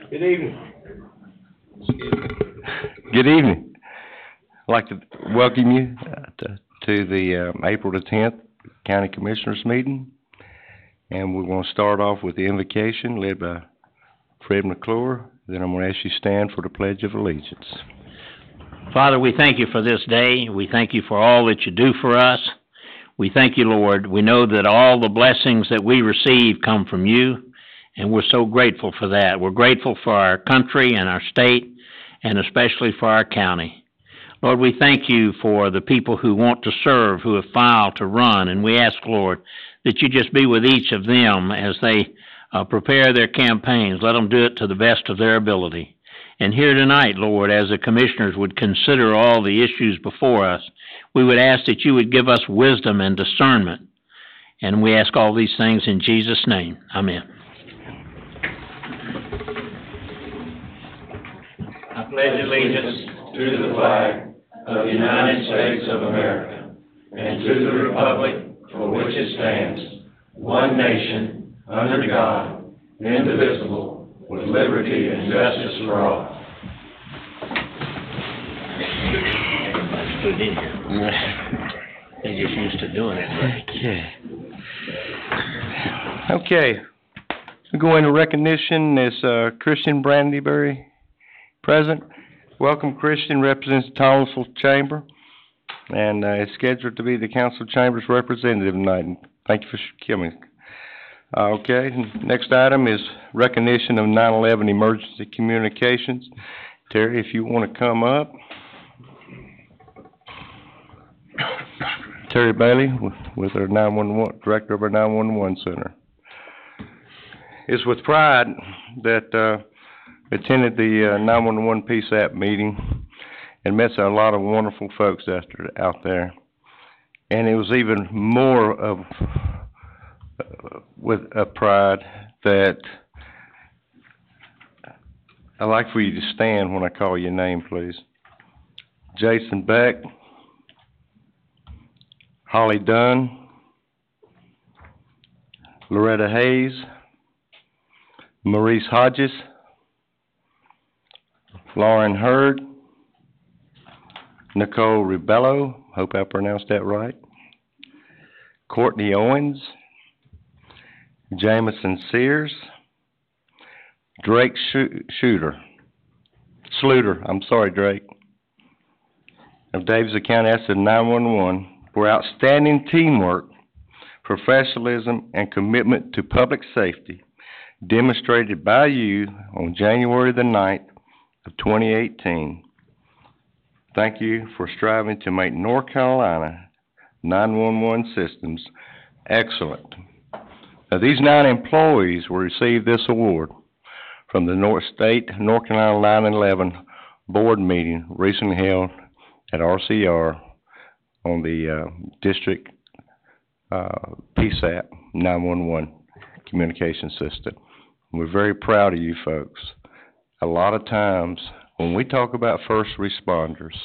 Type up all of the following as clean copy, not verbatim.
Good evening. Good evening. I'd like to welcome you to the April the 10th County Commissioners meeting. And we're going to start off with the invocation led by Fred McClure. Then I'm going to ask you to stand for the Pledge of Allegiance. Father, we thank you for this day. We thank you for all that you do for us. We thank you, Lord. We know that all the blessings that we receive come from you, and we're so grateful for that. We're grateful for our country and our state, and especially for our county. Lord, we thank you for the people who want to serve, who have filed to run, and we ask, Lord, that you just be with each of them as they prepare their campaigns. Let them do it to the best of their ability. And here tonight, Lord, as the commissioners would consider all the issues before us, we would ask that you would give us wisdom and discernment. And we ask all these things in Jesus' name. Amen. I pledge allegiance to the flag of the United States of America and to the republic for which it stands, one nation, under God, indivisible, with liberty and justice for all. Put in here. They're just used to doing it. Okay. We'll go into recognition as Christian Brandyberry present. Welcome, Christian, represents the Thomasville Chamber, and is scheduled to be the Council Chamber's representative tonight. Thank you for coming. Okay, next item is recognition of 9/11 emergency communications. Terry, if you want to come up. Terry Bailey with our 911 director of our 911 center. It's with pride that attended the 911 PSAP meeting and met a lot of wonderful folks out there. And it was even more of with a pride that I'd like for you to stand when I call your name, please. Jason Beck, Holly Dunn, Loretta Hayes, Maurice Hodges, Lauren Hurd, Nicole Ribello, hope I pronounced that right, Courtney Owens, Jameson Sears, Drake Sluter, I'm sorry, Drake, of Davidson County Asset 911 for outstanding teamwork, professionalism, and commitment to public safety demonstrated by you on January the 9th of 2018. Thank you for striving to make North Carolina 911 systems excellent. Now, these 9 employees will receive this award from the North Carolina 911 board meeting recently held at RCR on the district PSAP 911 communication system. We're very proud of you folks. A lot of times when we talk about first responders,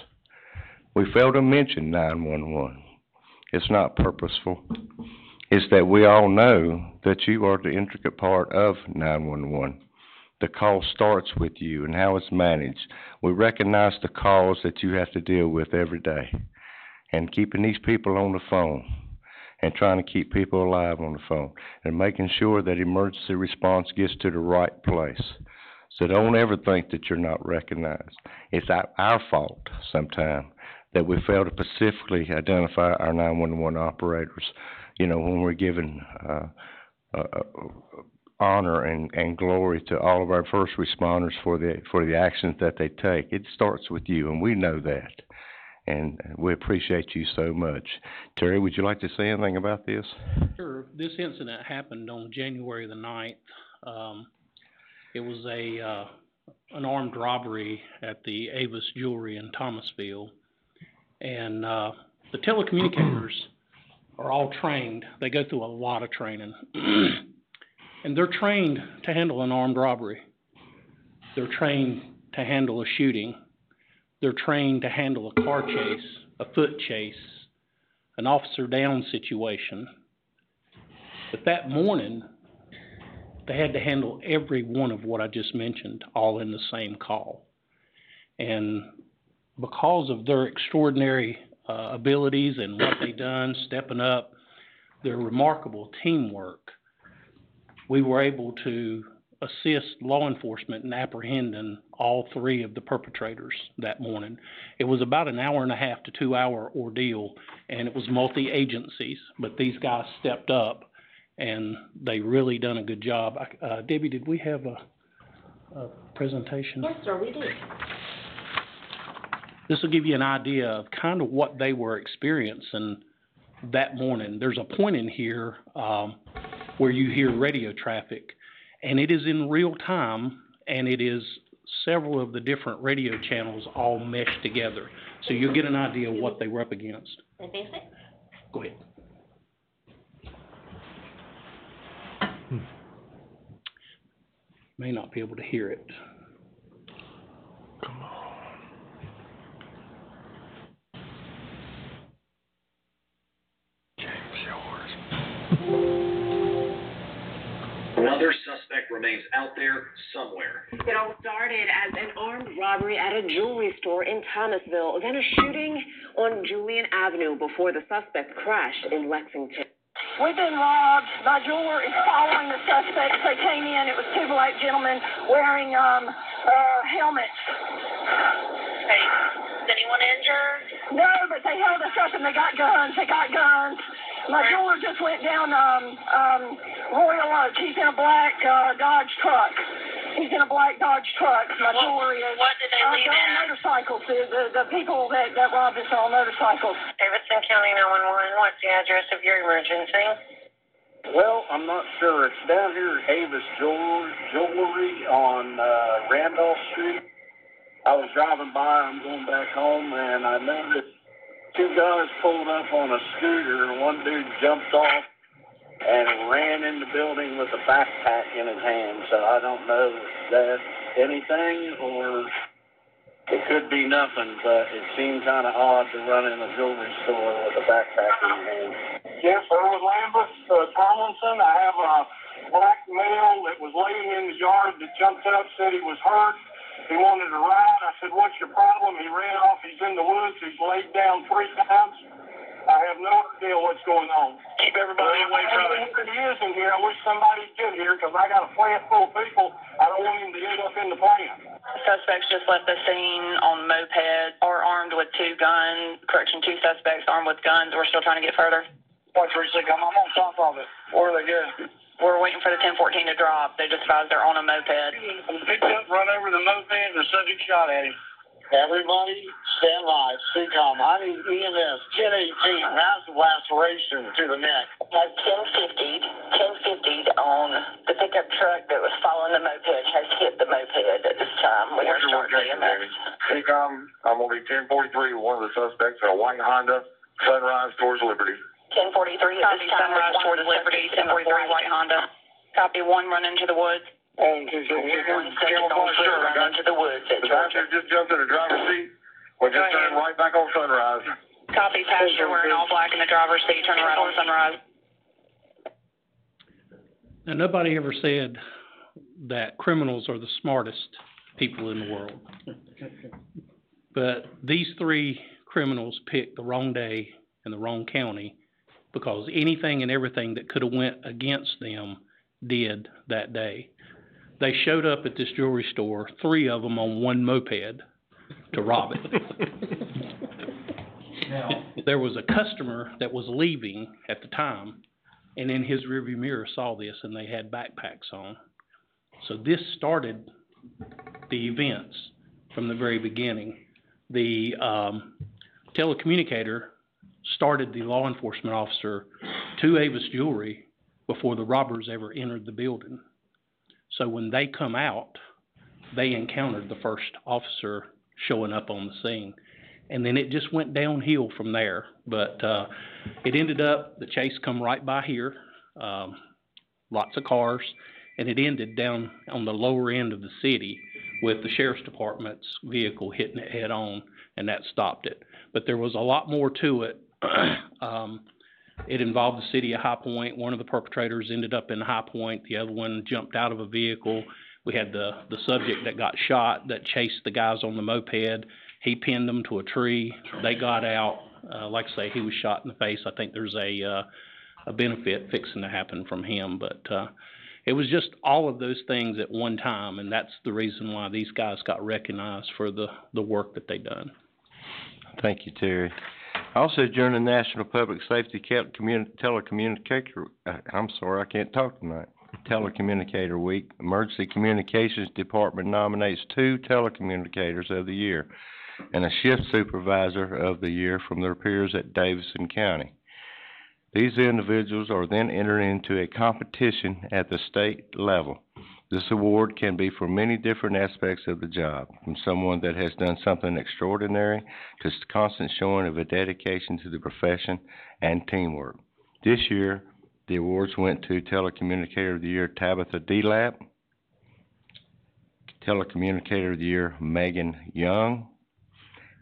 we fail to mention 911. It's not purposeful. It's that we all know that you are the intricate part of 911. The call starts with you and how it's managed. We recognize the calls that you have to deal with every day, and keeping these people on the phone and trying to keep people alive on the phone and making sure that emergency response gets to the right place. So don't ever think that you're not recognized. It's our fault sometimes that we fail to specifically identify our 911 operators, when we're giving honor and glory to all of our first responders for the actions that they take. It starts with you, and we know that. And we appreciate you so much. Terry, would you like to say anything about this? Sure. This incident happened on January the 9th. It was an armed robbery at the Avis Jewelry in Thomasville. And the telecommunicators are all trained. They go through a lot of training. And they're trained to handle an armed robbery. They're trained to handle a shooting. They're trained to handle a car chase, a foot chase, an officer down situation. But that morning, they had to handle every one of what I just mentioned all in the same call. And because of their extraordinary abilities and what they done, stepping up, their remarkable teamwork, we were able to assist law enforcement in apprehending all three of the perpetrators that morning. It was about an 1.5 to 2 hour ordeal, and it was multi-agencies, but these guys stepped up and they really done a good job. Debbie, did we have a presentation? Yes, sir, we did. This will give you an idea of kind of what they were experiencing that morning. There's a point in here where you hear radio traffic, and it is in real time, and it is several of the different radio channels all meshed together. So you'll get an idea of what they were up against. Go ahead. May not be able to hear it. Another suspect remains out there somewhere. It all started as an armed robbery at a jewelry store in Thomasville, then a shooting on Julian Avenue before the suspect crashed in Lexington. We've been robbed. My jeweler is following the suspects. They came in. It was two black gentlemen wearing helmets. Hey, is anyone injured? No, but they held us up and they got guns. My jeweler just went down Royal Oak. He's in a black Dodge truck. My jewelry is. What did they leave in? Motorcycles. The people that robbed us are on motorcycles. Davidson County 911, what's the address of your emergency? Well, I'm not sure. It's down here at Avis Jewelry on Randolph Street. I was driving by. I'm going back home, and I noticed two guys pulled up on a scooter, and one dude jumped off and ran in the building with a backpack in his hand. So I don't know if that's anything or it could be nothing, but it seemed kind of odd to run in a jewelry store with a backpack in your hand. Yes, Erwin Lambus, Tomlinson. I have a black male that was laying in the yard that jumped up, said he was hurt. He wanted to ride. I said, "What's your problem?" He ran off. He's in the woods. He's laid down 3 times. I have no idea what's going on. Keep everybody away from it. If he is in here, I wish somebody'd get here because I got a plant full of people. I don't want him to end up in the plant. Suspects just left the scene on moped or armed with two suspects armed with guns. We're still trying to get further. Watch where you say, I'm on top of it. Where are they going? We're waiting for the 1014 to drop. They just advised they're on a moped. Picked up, run over the moped, and the subject shot at him. Everybody stand by. CCOM. I need EMS. 1018. How's the laceration to the neck? 1050 on the pickup truck that was following the moped has hit the moped at this time. We are starting EMS. CCOM, I'm going to be 1043 with one of the suspects in a white Honda, Sunrise towards Liberty. 1043 at this time. Sunrise towards Liberty, 1043 white Honda. Copy 1, run into the woods. And One second on foot, run into the woods at The Georgia. passenger just jumped in the driver's seat. We just turned right back on Sunrise. Copy, passenger wearing all black in the driver's seat, turn right on Sunrise. Now, nobody ever said that criminals are the smartest people in the world. But these 3 criminals picked the wrong day and the wrong county because anything and everything that could have went against them did that day. They showed up at this jewelry store, 3 of them on one moped, to rob it. There was a customer that was leaving at the time, and in his rearview mirror saw this, and they had backpacks on. So this started the events from the very beginning. The telecommunicator started the law enforcement officer to Avis Jewelry before the robbers ever entered the building. So when they come out, they encountered the first officer showing up on the scene. And then it just went downhill from there. But it ended up, the chase come right by here, lots of cars, and it ended down on the lower end of the city with the sheriff's department's vehicle hitting it head on, and that stopped it. But there was a lot more to it. It involved the city of High Point. One of the perpetrators ended up in High Point. The other one jumped out of a vehicle. We had the subject that got shot that chased the guys on the moped. He pinned them to a tree. They got out. Like I say, he was shot in the face. I think there's a benefit fixing to happen from him. But it was just all of those things at one time, and that's the reason why these guys got recognized for the work that they done. Thank you, Terry. Also, during the National Public Safety Telecommunicator, I'm sorry, I can't talk tonight. Telecommunicator Week, Emergency Communications Department nominates 2 telecommunicators of the year and a shift supervisor of the year from their peers at Davidson County. These individuals are then entered into a competition at the state level. This award can be for many different aspects of the job, from someone that has done something extraordinary to constant showing of a dedication to the profession and teamwork. This year, the awards went to Telecommunicator of the Year Tabitha Delap, Telecommunicator of the Year Megan Young,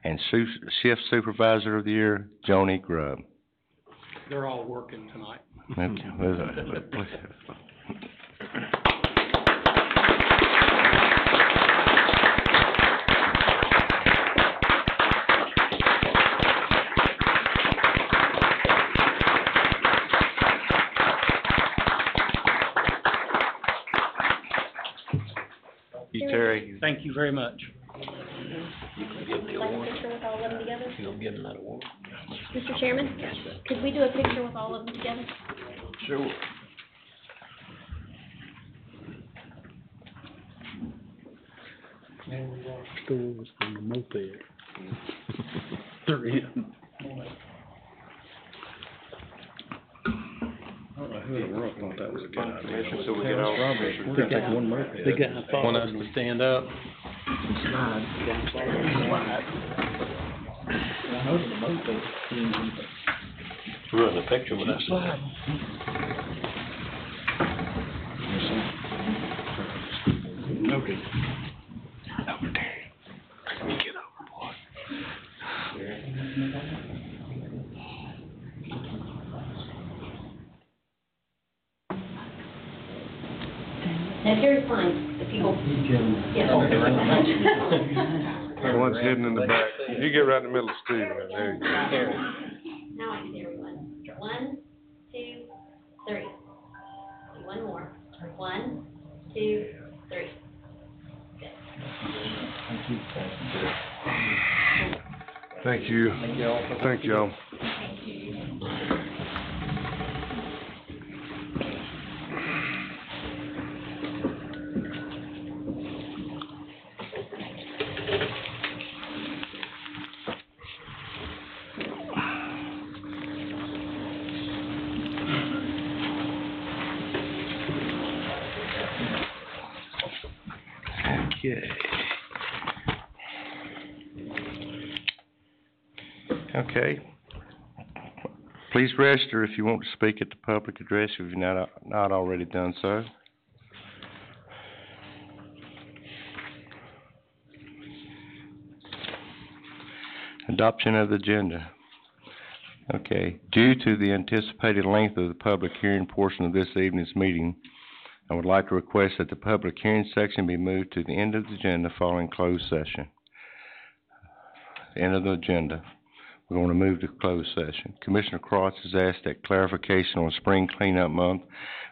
and Shift Supervisor of the Year Joni Grubb. They're all working tonight. Okay. Terry. Thank you very much. Like a picture with all of them together? You'll give them that award. Mr. Chairman, could we do a picture with all of them together? Sure. Stores on the moped. They're in. I don't know who in the world thought that was a good idea. So we get all They got one moped. They got one us to stand up. Slide. I know the moped. We're in the picture with us. Okay. Over there. Let me get over, boy. Now, here's fine, the people. Yeah. One's hidden in the back. You get right in the middle of Steve. There you go. Now I can see everyone. 1, 2, 3. One more. 1, 2, 3. Thank you. Thank y'all. Okay. Please register if you want to speak at the public address if you've not already done so. Adoption of the agenda. Okay. Due to the anticipated length of the public hearing portion of this evening's meeting, I would like to request that the public hearing section be moved to the end of the agenda following closed session. End of the agenda. We're going to move to closed session. Commissioner Cross has asked that clarification on Spring Cleanup Month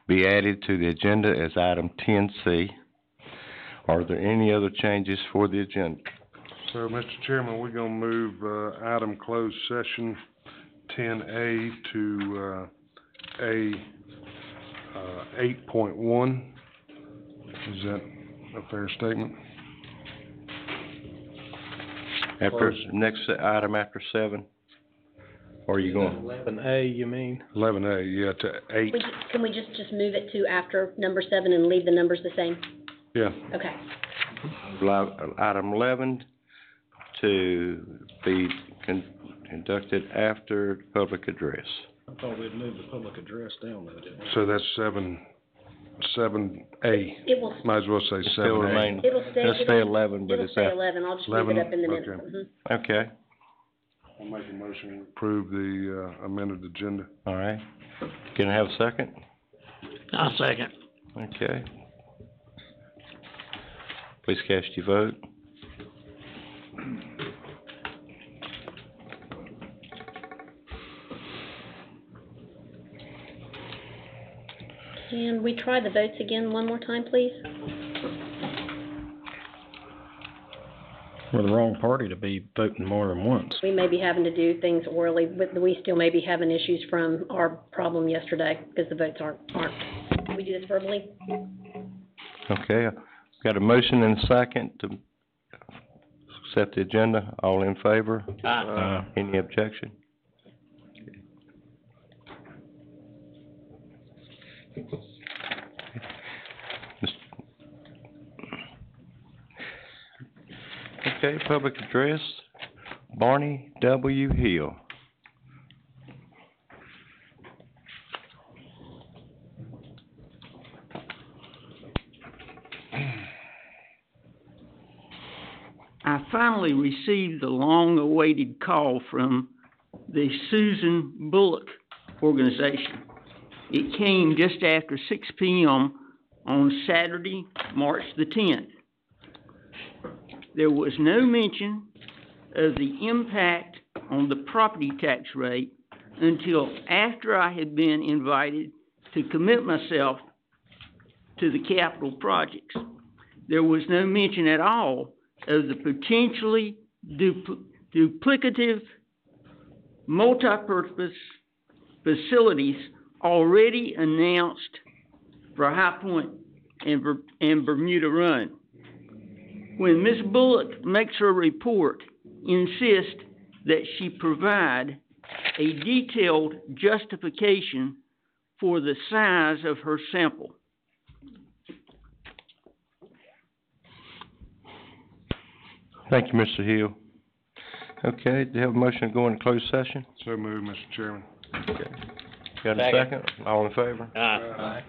be added to the agenda as item 10C. Are there any other changes for the agenda? So, Mr. Chairman, we're gonna move, item closed session 10A to, A, 8.1. Is that a fair statement? After, next item after 7? Or are you going? 11A, you mean? 11A, yeah, to 8. Can we just move it to after number 7 and leave the numbers the same? Yeah. Okay. Item 11 to be conducted after public address. I thought we'd move the public address down there, didn't we? So that's 7A. It will, Might as well say It still 7A. remain, it'll stay. let's stay 11, but It'll it's stay after. 11, I'll just leave it up in the minutes. Okay. Mhm. Okay. I'll make a motion to approve the, amended agenda. All right. Can I have a second? I'll second. Okay. Please cast your vote. Can we try the votes again one more time, please? We're the wrong party to be voting more than once. We may be having to do things orally, but we still may be having issues from our problem yesterday, because the votes aren't. Can we do this verbally? Okay, got a motion and a second to accept the agenda. All in favor? Any objection? Okay, public address, Barney W. Hill. I finally received the long-awaited call from the Susan Bullock organization. It came just after 6 p.m. on Saturday, March the 10th. There was no mention of the impact on the property tax rate until after I had been invited to commit myself to the capital projects. There was no mention at all of the potentially duplicative multi-purpose facilities already announced for High Point and Bermuda Run. When Ms. Bullock makes her report, insist that she provide a detailed justification for the size of her sample. Thank you, Mr. Hill. Okay, do you have a motion to go into closed session? So moved, Mr. Chairman. Okay. Got a second? All in favor? Aye.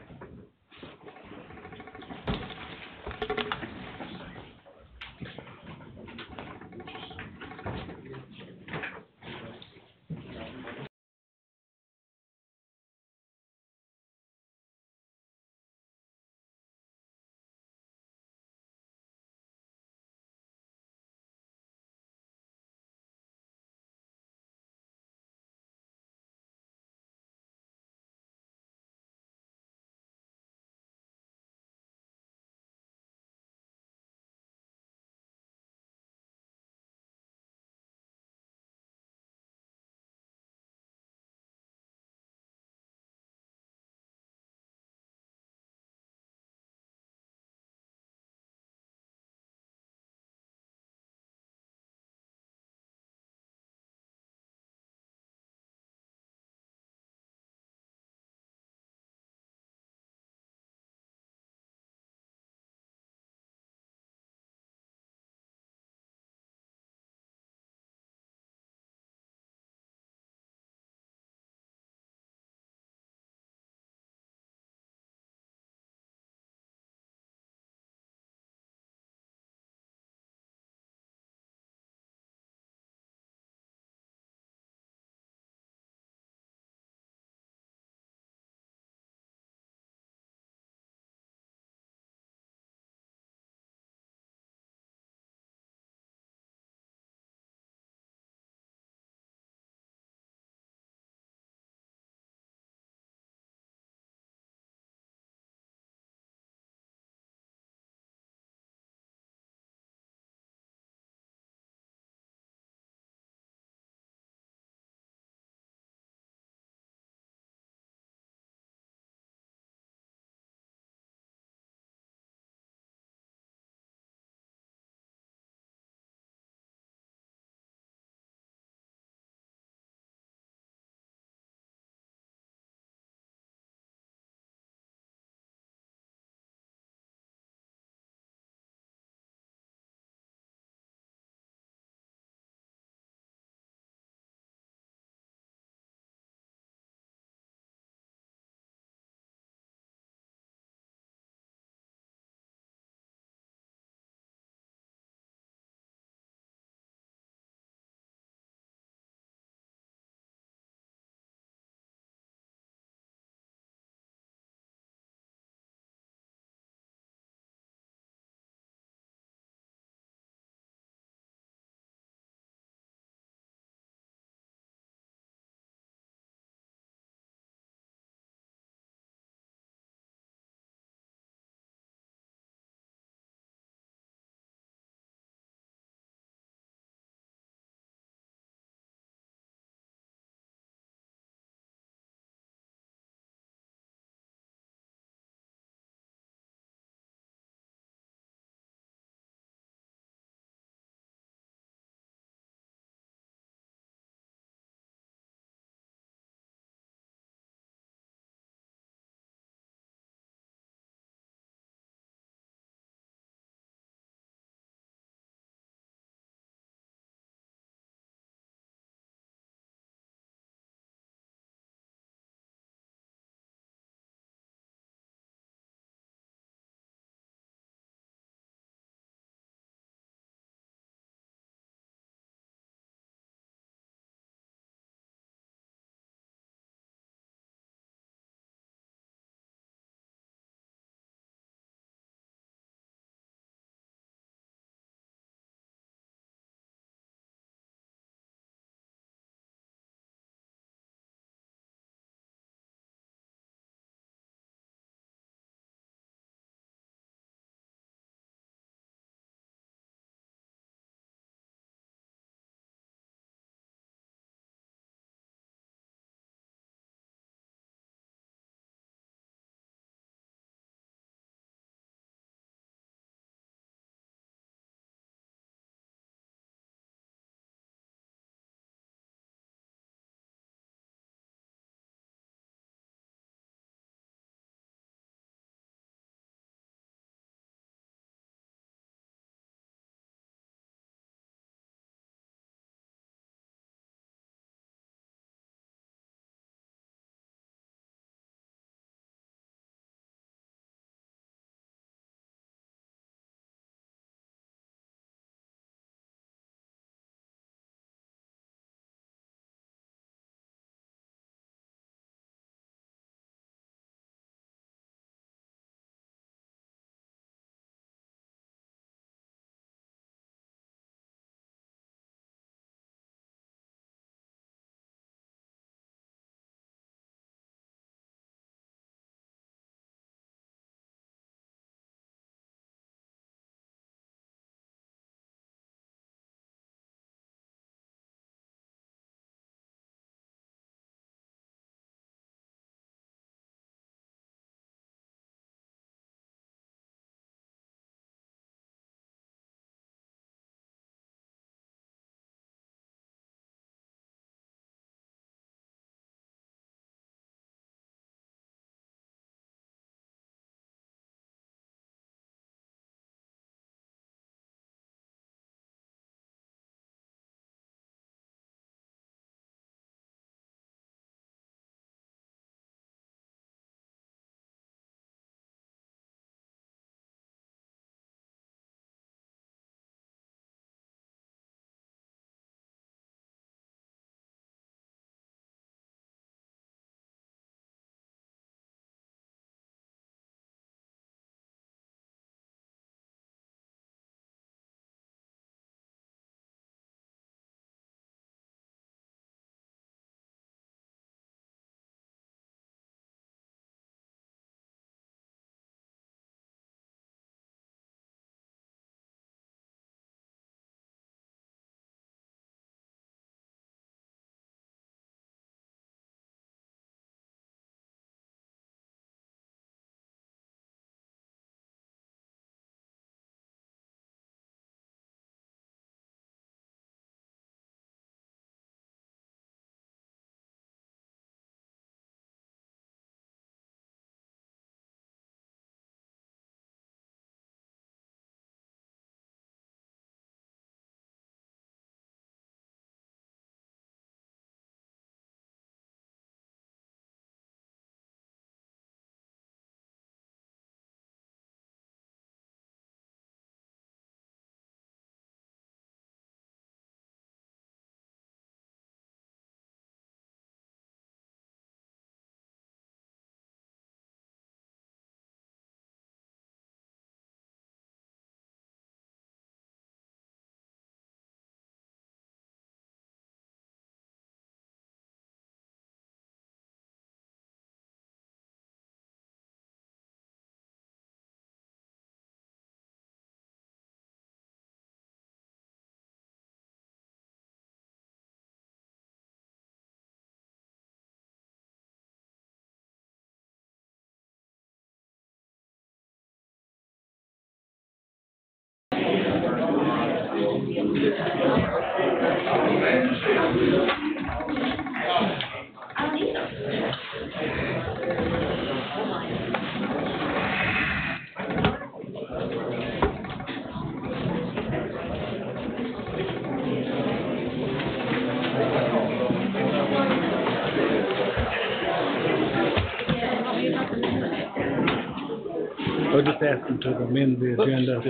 asking to amend the agenda. I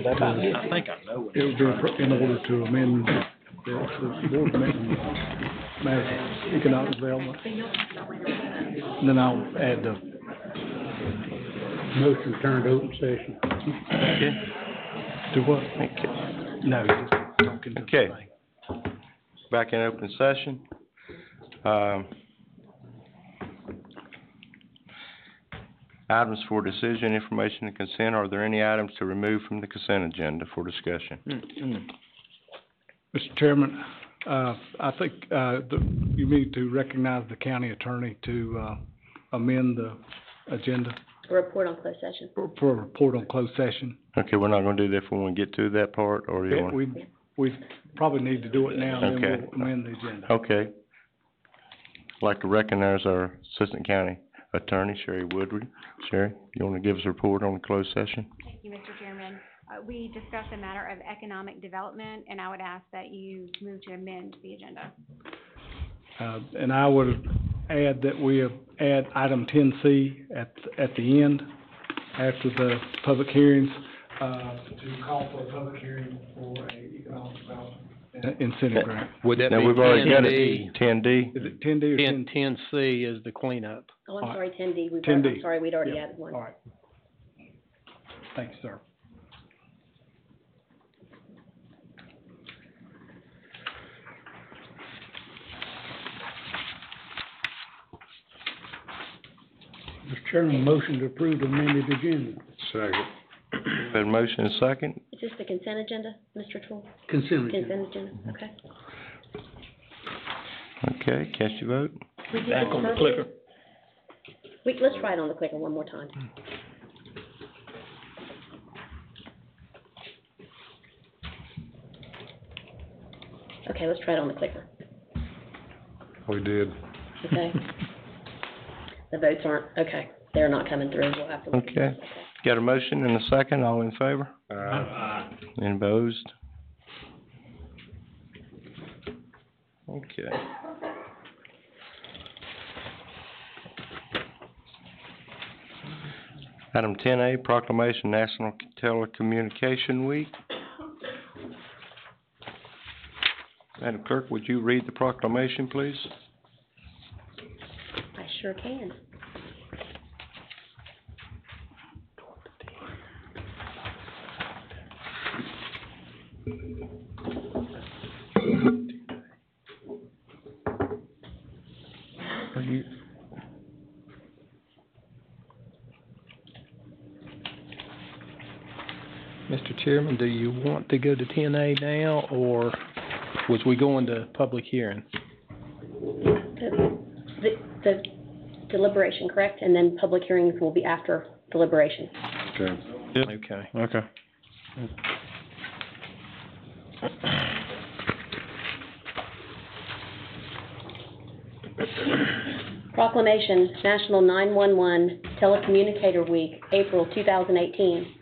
think I know. It would be in order to amend the board meeting matters, economic development. And then I'll add the motion turned to open session. Okay. To what? Okay. No, just talking to the Okay. thing. Back in open session. Items for decision, information, and consent. Are there any items to remove from the consent agenda for discussion? Mr. Chairman, I think, you need to recognize the county attorney to, amend the agenda A report on closed session. for a report on closed session. Okay, we're not gonna do that when we get to that part, or you want? We probably need to do it now, and then Okay. we'll amend the agenda. Okay. I'd like to recognize our Assistant County Attorney, Sherry Woodward. Sherry, you wanna give us a report on the closed session? Thank you, Mr. Chairman. We discussed a matter of economic development, and I would ask that you move to amend the agenda. And I would add that we add item 10C at the end, after the public hearings, to call for a public hearing for a economic development incentive grant. Would that Now, be we've already got 10D? it, 10D. Is it 10D or 10? 10C is the cleanup. Oh, I'm All right. sorry, 10D. 10D. I'm sorry, we'd already Yeah. added one. All right. Thank you, sir. Mr. Chairman, motion to approve the amended agenda. Second. Had a motion and a second. Is this the consent agenda, Mr. Tool? Consent agenda. Consent agenda, okay. Okay, cast your vote. We did Back this on the earlier. clicker. Let's try it on the clicker one more time. Okay, let's try it on the clicker, We did. okay? The votes aren't, okay, they're not coming through, we'll have to. look at Okay. this, Got a motion and a second, all in favor? Any opposed? Okay. Item 10A, proclamation National Telecommunication Week. Madam Clerk, would you read the proclamation, please? I sure can. Are you? Mr. Chairman, do you want to go to 10A now, or was we going to public hearing? The deliberation, correct? And then public hearings will be after deliberation. Okay. Okay. Okay. Proclamation, National 911 Telecommunicator Week, April 2018.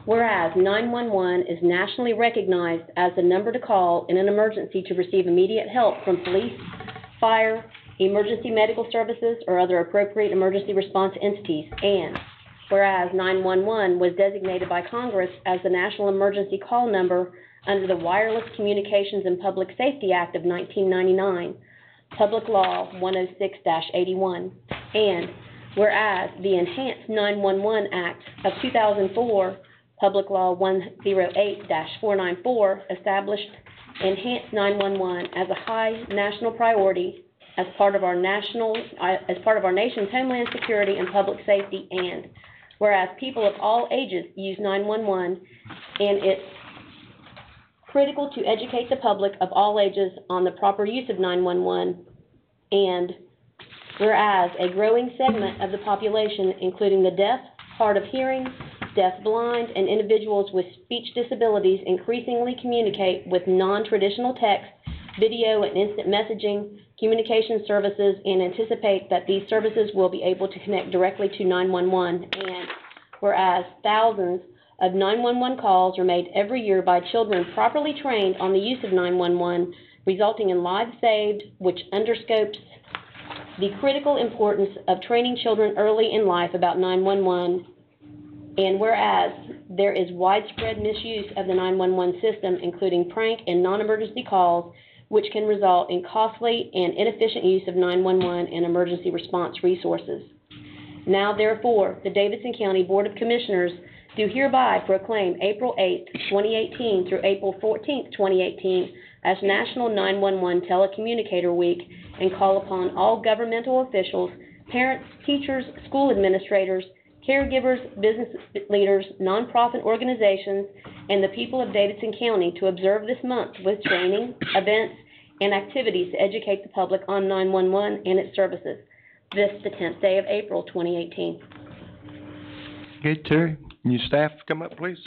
Whereas 911 is nationally recognized as the number to call in an emergency to receive immediate help from police, fire, emergency medical services, or other appropriate emergency response entities. And whereas 911 was designated by Congress as the national emergency call number under the Wireless Communications and Public Safety Act of 1999, Public Law 106-81. And whereas the Enhanced 911 Act of 2004, Public Law 108-494, established Enhanced 911 as a high national priority as part of our nation's homeland security and public safety. And whereas people of all ages use 911, and it's critical to educate the public of all ages on the proper use of 911. And whereas a growing segment of the population, including the deaf, hard of hearing, deaf-blind, and individuals with speech disabilities, increasingly communicate with non-traditional text, video, and instant messaging communication services, and anticipate that these services will be able to connect directly to 911. And whereas thousands of 911 calls are made every year by children properly trained on the use of 911, resulting in lives saved, which underscores the critical importance of training children early in life about 911. And whereas there is widespread misuse of the 911 system, including prank and non-emergency calls, which can result in costly and inefficient use of 911 and emergency response resources. Now, therefore, the Davidson County Board of Commissioners do hereby proclaim April 8th, 2018 through April 14th, 2018 as National 911 Telecommunicator Week and call upon all governmental officials, parents, teachers, school administrators, caregivers, business leaders, nonprofit organizations, and the people of Davidson County to observe this month with training, events, and activities to educate the public on 911 and its services. This, the 10th day of April, 2018. Okay, Terry, can your staff come up, please?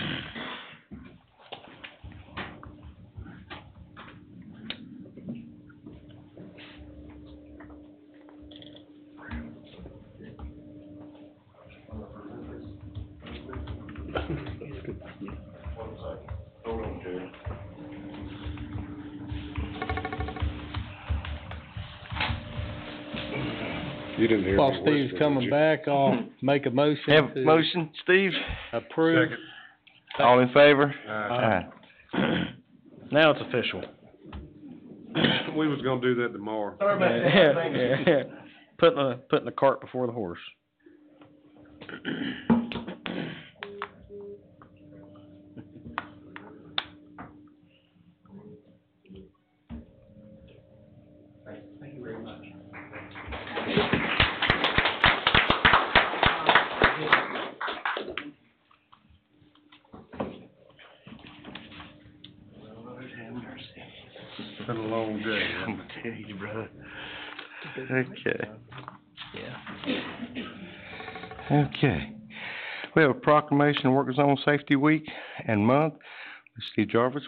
You didn't hear While me Steve's whisper, coming did you? back, I'll make a motion Have to a motion, Steve? approve. Second. All in favor? Aye. Now it's official. We was gonna do that tomorrow. Yeah. Putting the cart before the horse. Thank you very much. It's been a long day. I'm gonna tell you, brother. Okay. Yeah. Okay. We have a proclamation of Work Zone Safety Week and Month. Steve Jarvis,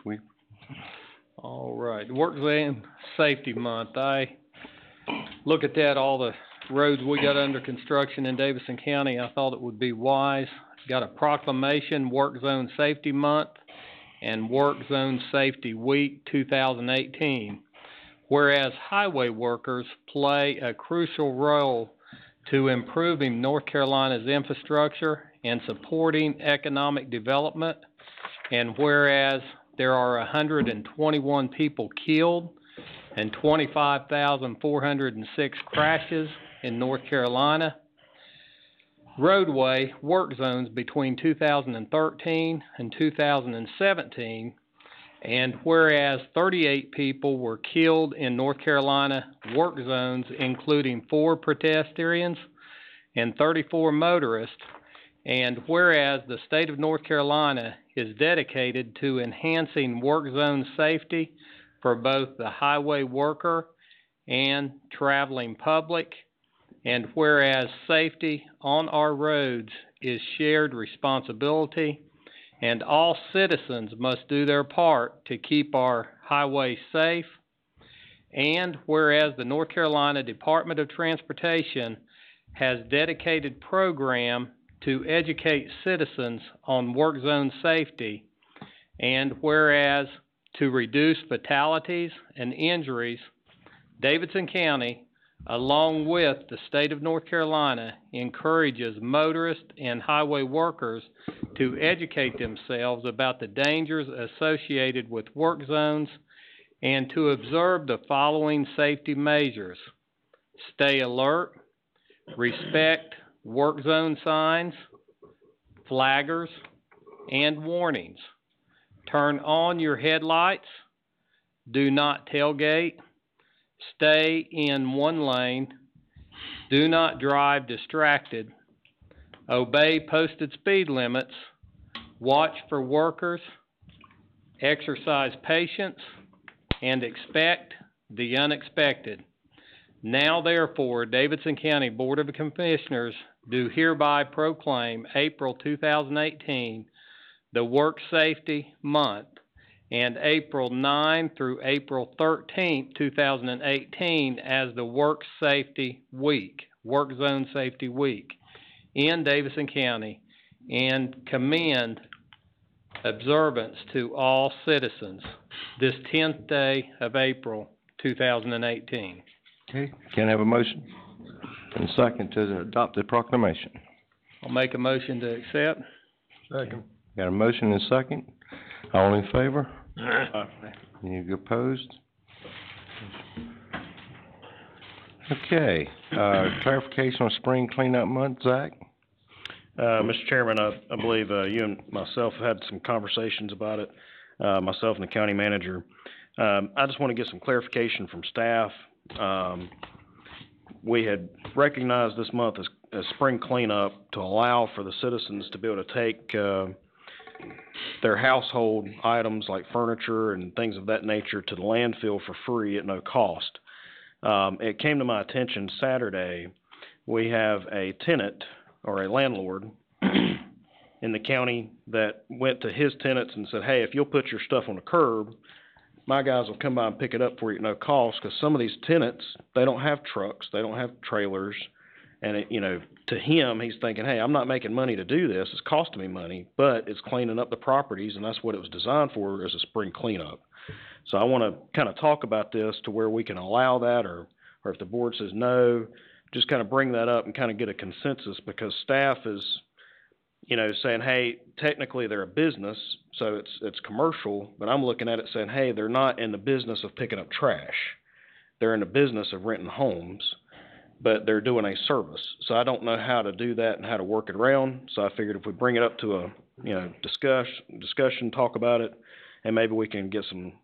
All right, Work Zone Safety Month. I look at that, all the roads we got under construction in Davidson County. I thought it would be wise. Got a proclamation, Work Zone Safety Month and Work Zone Safety Week 2018. Whereas highway workers play a crucial role to improving North Carolina's infrastructure and supporting economic development, and whereas there are 121 people killed and 25,406 crashes in North Carolina, roadway work zones between 2013 and 2017, and whereas 38 people were killed in North Carolina work zones, including 4 pedestrians and 34 motorists, and whereas the state of North Carolina is dedicated to enhancing work zone safety for both the highway worker and traveling public, and whereas safety on our roads is shared responsibility, and all citizens must do their part to keep our highways safe, and whereas the North Carolina Department of Transportation has dedicated program to educate citizens on work zone safety, and whereas to reduce fatalities and injuries, Davidson County, along with the state of North Carolina, encourages motorists and highway workers to educate themselves about the dangers associated with work zones and to observe the following safety measures: stay alert, respect work zone signs, flaggers, and warnings, turn on your headlights, do not tailgate, stay in one lane, do not drive distracted, obey posted speed limits, watch for workers, exercise patience, and expect the unexpected. Now therefore, Davidson County Board of Commissioners do hereby proclaim April 2018 the Work Safety Month, and April 9 through April 13, 2018 as the Work Safety Week, Work Zone Safety Week in Davidson County, and commend observance to all citizens this 10th day of April 2018. Okay, can I have a motion and a second to adopt the proclamation? I'll make a motion to accept. Second. Got a motion and a second? All in favor? Any opposed? Okay, clarification on spring cleanup month, Zach? Mr. Chairman, I believe, you and myself had some conversations about it, myself and the county manager. I just want to get some clarification from staff. We had recognized this month as spring cleanup to allow for the citizens to be able to take, their household items like furniture and things of that nature to the landfill for free at no cost. It came to my attention Saturday, we have a tenant or a landlord in the county that went to his tenants and said, hey, if you'll put your stuff on the curb, my guys will come by and pick it up for you at no cost, because some of these tenants, they don't have trucks, they don't have trailers, and it, to him, he's thinking, hey, I'm not making money to do this, it's costing me money, but it's cleaning up the properties, and that's what it was designed for, as a spring cleanup. So I want to kind of talk about this to where we can allow that, or if the board says no, just kind of bring that up and kind of get a consensus, because staff is, saying, hey, technically they're a business, so it's commercial, but I'm looking at it saying, hey, they're not in the business of picking up trash. They're in the business of renting homes, but they're doing a service. So I don't know how to do that and how to work it around, so I figured if we bring it up to a, discussion, talk about it, and maybe we can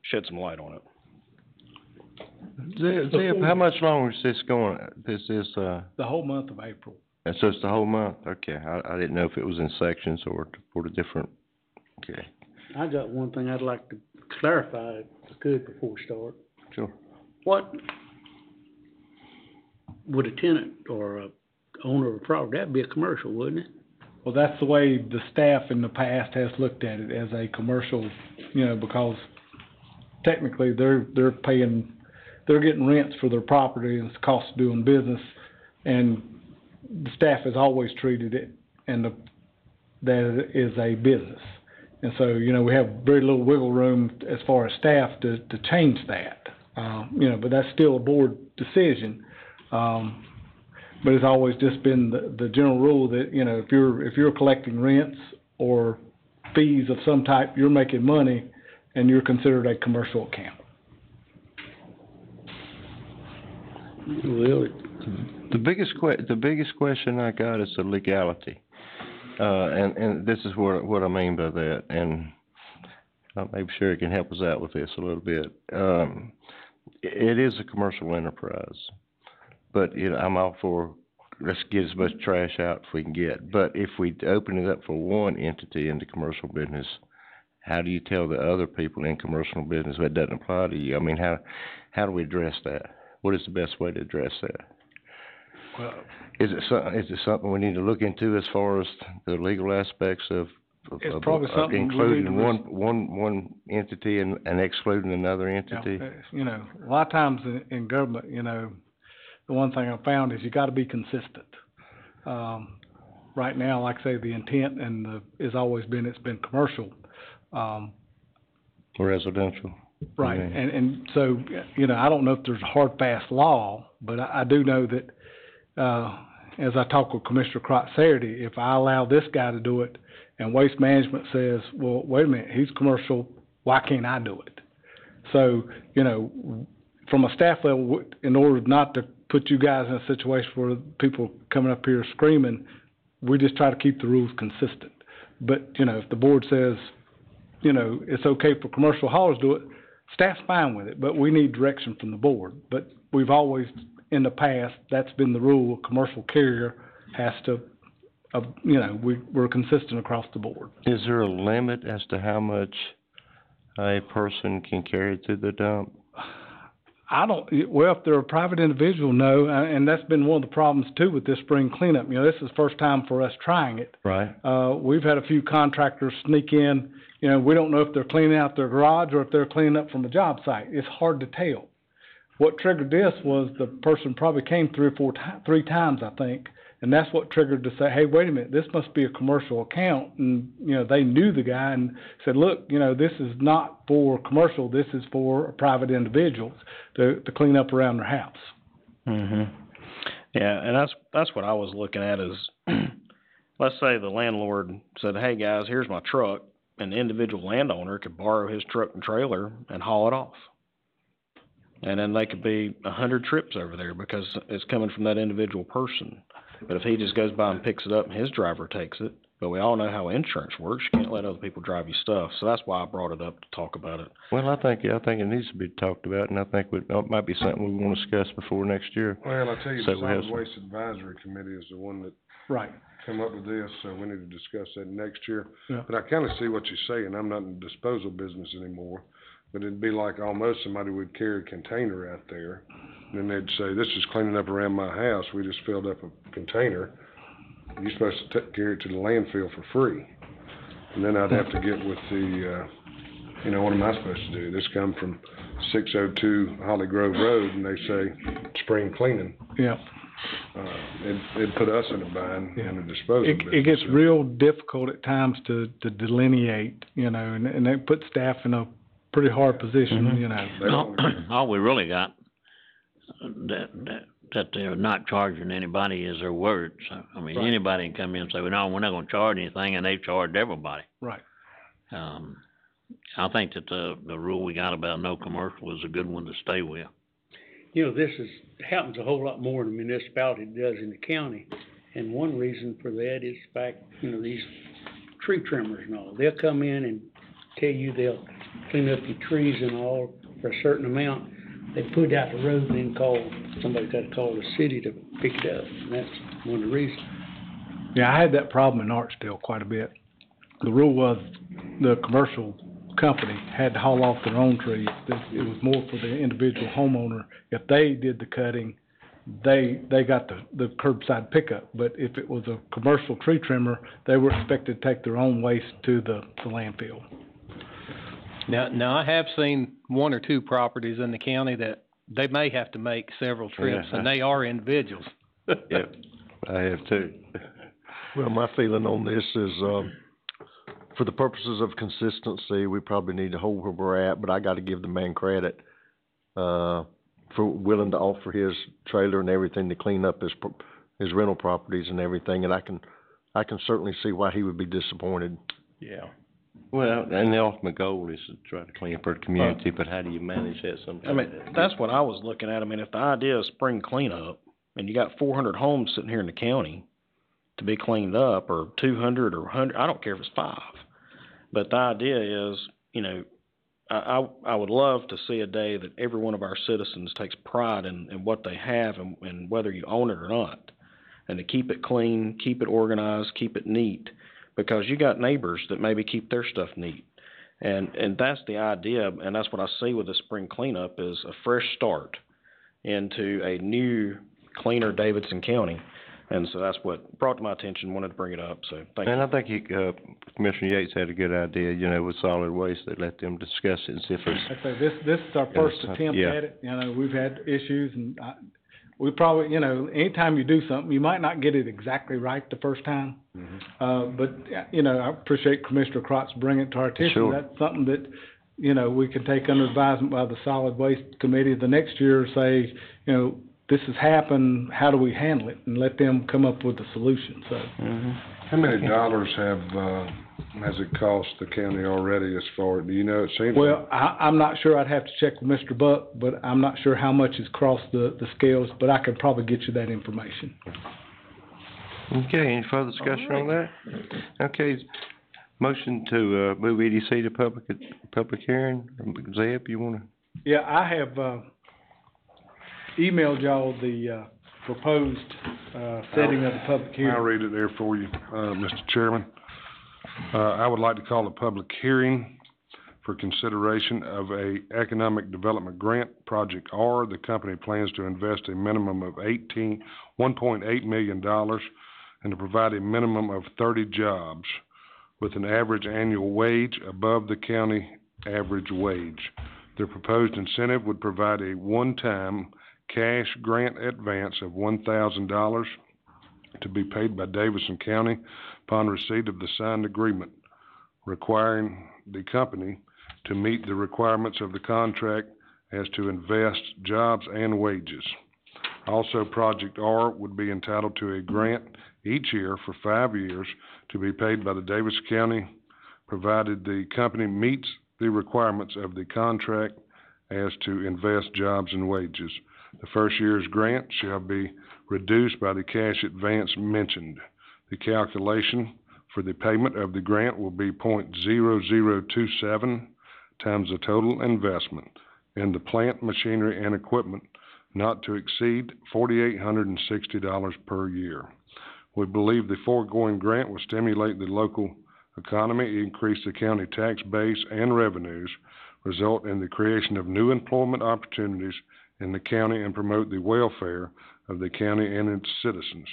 shed some light on it. Zeb, how much longer is this going? This is, The whole month of April. so it's the whole month? Okay, I didn't know if it was in sections or for the different, okay. I got one thing I'd like to clarify, if I could, before we start. Sure. What would a tenant or a owner of a property, that'd be a commercial, wouldn't it? Well, that's the way the staff in the past has looked at it, as a commercial, because technically they're getting rents for their property, and it's the cost of doing business, and the staff has always treated it that it is a business. And so, we have very little wiggle room as far as staff to change that. But that's still a board decision. But it's always just been the general rule that, if you're collecting rents or fees of some type, you're making money and you're considered a commercial account. Really? The biggest question I got is the legality. And this is what I mean by that, and maybe Sherry can help us out with this a little bit. It is a commercial enterprise, but I'm all for, let's get as much trash out as we can get. But if we open it up for one entity in the commercial business, how do you tell the other people in commercial business that doesn't apply to you? I mean, how do we address that? What is the best way to address that? Well, is it something we need to look into as far as the legal aspects of it's probably something including one entity and excluding another entity? A lot of times in government, the one thing I found is you got to be consistent. Right now, like I say, the intent has always been it's been commercial. Residential. Right, and so, I don't know if there's a hard, fast law, but I do know that, as I talked with Commissioner Crott Saturday, if I allow this guy to do it, and Waste Management says, well, wait a minute, he's commercial, why can't I do it? So, from a staff level, in order not to put you guys in a situation where people coming up here screaming, we just try to keep the rules consistent. But, if the board says, it's okay for commercial haulers to do it, staff's fine with it, but we need direction from the board. But we've always, in the past, that's been the rule. A commercial carrier has to, we're consistent across the board. Is there a limit as to how much a person can carry to the dump? Well, if they're a private individual, no, and that's been one of the problems too with this spring cleanup. This is the first time for us trying it. Right. We've had a few contractors sneak in. We don't know if they're cleaning out their garage or if they're cleaning up from a job site. It's hard to tell. What triggered this was the person probably came three times, I think, and that's what triggered to say, hey, wait a minute, this must be a commercial account. And, they knew the guy and said, look, this is not for commercial, this is for private individuals to clean up around their house. Mm-hmm. Yeah, and that's what I was looking at is, let's say the landlord said, hey guys, here's my truck, and the individual landowner could borrow his truck and trailer and haul it off. And then they could be 100 trips over there because it's coming from that individual person. But if he just goes by and picks it up and his driver takes it, but we all know how insurance works, you can't let other people drive your stuff. So that's why I brought it up to talk about it. Well, I think it needs to be talked about, and I think it might be something we want to discuss before next year. Well, I tell you, So the we have Solid Waste Advisory Committee is the one that Right. come up with this, so we need to discuss that next year. Yeah. But I kinda see what you're saying. I'm not in the disposal business anymore. But it'd be like almost somebody would carry a container out there, and then they'd say, this is cleaning up around my house. We just filled up a container. You're supposed to carry it to the landfill for free. And then I'd have to get with the, what am I supposed to do? This come from 602 Holly Grove Road, and they say spring cleaning. Yeah. It'd put us in a bind in the disposal business. It gets real difficult at times to delineate, and they put staff in a pretty hard position, All we really got, that they're not charging anybody is their word. So, I mean, Right. anybody can come in and say, well, no, we're not gonna charge anything, and they've charged everybody. Right. I think that the rule we got about no commercial is a good one to stay with. This happens a whole lot more in the municipality than it does in the county. And one reason for that is these tree trimmers and all. They'll come in and tell you they'll clean up your trees and all for a certain amount. They put it out the road and then somebody's got to call the city to pick it up. And that's one of the reasons. Yeah, I had that problem in Archdale quite a bit. The rule was the commercial company had to haul off their own trees. It was more for the individual homeowner. If they did the cutting, they got the curbside pickup. But if it was a commercial tree trimmer, they were expected to take their own waste to the landfill. Now I have seen one or two properties in the county that they may have to make several trips, and they are individuals. Yep, I have too. Well, my feeling on this is, for the purposes of consistency, we probably need to hold where we're at, but I gotta give the man credit, for willing to offer his trailer and everything to clean up his rental properties and everything, and I can certainly see why he would be disappointed. Yeah. Well, and the ultimate goal is to try to clean up our community, but how do you manage that sometimes? I mean, that's what I was looking at. I mean, if the idea is spring cleanup, and you got 400 homes sitting here in the county to be cleaned up, or 200 or 100, I don't care if it's 5. But the idea is, I would love to see a day that every one of our citizens takes pride in what they have and whether you own it or not. And to keep it clean, keep it organized, keep it neat. Because you got neighbors that maybe keep their stuff neat. And that's the idea, and that's what I see with the spring cleanup is a fresh start into a new, cleaner Davidson County. And so that's what brought to my attention, wanted to bring it up, so thank you. And I think Commissioner Yates had a good idea, with solid waste, they let them discuss it and see if there's... I say this is our first attempt at it. We've had issues, and we probably, anytime you do something, you might not get it exactly right the first time. Mm-hmm. But I appreciate Commissioner Crotts bringing it to our attention. Sure. That's something that, we can take under advisement by the Solid Waste Committee the next year, say, this has happened, how do we handle it? And let them come up with a solution, so. How many dollars has it cost the county already as far, do you know? It seems Well, I'm not sure. I'd have to check with Mr. Buck, but I'm not sure how much has crossed the scales, but I could probably get you that information. Okay, any further discussion on that? Okay, motion to move EDC to public hearing. Zeb, you want to? Yeah, I have emailed y'all the proposed setting of the public hearing. I'll read it there for you, Mr. Chairman. I would like to call a public hearing for consideration of a economic development grant, Project R. The company plans to invest a minimum of $1.8 million and to provide a minimum of 30 jobs with an average annual wage above the county average wage. The proposed incentive would provide a one-time cash grant advance of $1,000 to be paid by Davidson County upon receipt of the signed agreement, requiring the company to meet the requirements of the contract as to invest jobs and wages. Also, Project R would be entitled to a grant each year for 5 years to be paid by the Davis County, provided the company meets the requirements of the contract as to invest jobs and wages. The first year's grant shall be reduced by the cash advance mentioned. The calculation for the payment of the grant will be .0027 times the total investment in the plant, machinery, and equipment not to exceed $4,860 per year. We believe the foregoing grant will stimulate the local economy, increase the county tax base and revenues, result in the creation of new employment opportunities in the county, and promote the welfare of the county and its citizens.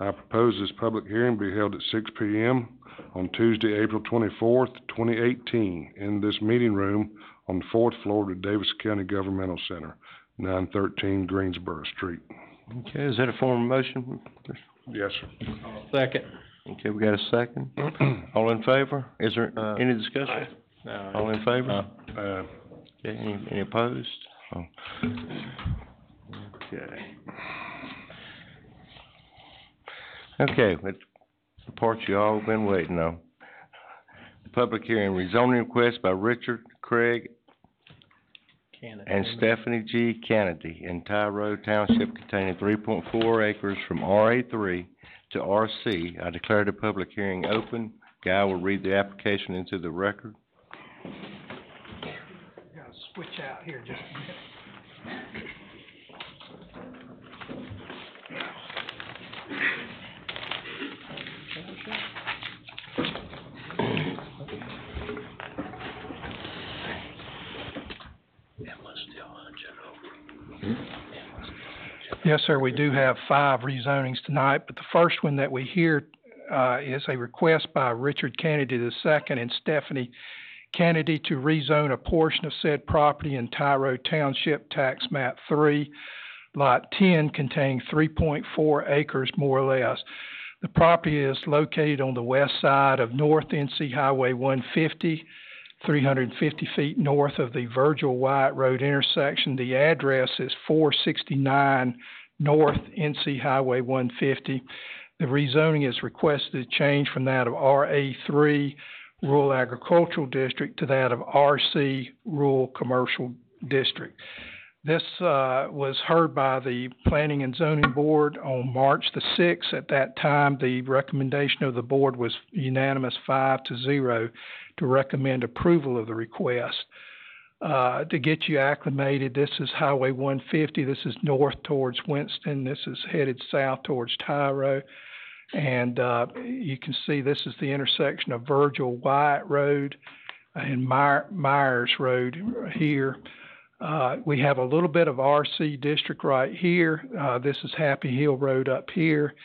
I propose this public hearing be held at 6 p.m. on Tuesday, April 24th, 2018, in this meeting room on the 4th floor of the Davis County Governmental Center, 913 Greensboro Street. Okay, is that a form of motion? Yes, sir. Second. Okay, we got a second. All in favor? Is there any discussion? All in favor? Okay, any opposed? Oh. Okay. Okay, it's the part you all been waiting on. Public hearing, rezoning request by Richard Craig and Stephanie G. Kennedy in Tyro Township containing 3.4 acres from RA3 to RC. I declare the public hearing open. Guy will read the application into the record. Gotta switch out here just a minute. Yes, sir, we do have 5 rezonings tonight, but the first one that we hear is a request by Richard Kennedy II and Stephanie Kennedy to rezone a portion of said property in Tyro Township, Tax Map 3, Lot 10, containing 3.4 acres more or less. The property is located on the west side of North NC Highway 150, 350 feet north of the Virgil Wyatt Road intersection. The address is 469 North NC Highway 150. The rezoning is requested to change from that of RA3 Rural Agricultural District to that of RC Rural Commercial District. This was heard by the Planning and Zoning Board on March the 6th. At that time, the recommendation of the board was unanimous 5-0 to recommend approval of the request. To get you acclimated, this is Highway 150. This is north towards Winston. This is headed south towards Tyro. And you can see this is the intersection of Virgil Wyatt Road and Myers Road here. We have a little bit of RC district right here. This is Happy Hill Road up here.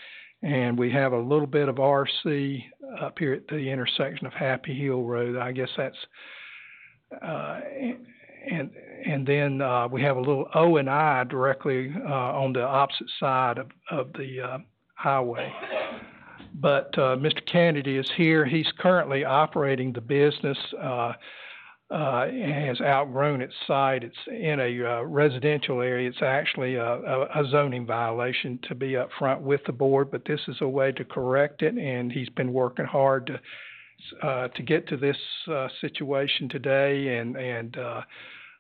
And we have a little bit of RC up here at the intersection of Happy Hill Road. I guess that's, and then we have a little O and I directly on the opposite side of the highway. But Mr. Kennedy is here. He's currently operating the business. Has outgrown its site. It's in a residential area. It's actually a zoning violation to be up front with the board, but this is a way to correct it, and he's been working hard to get to this situation today, and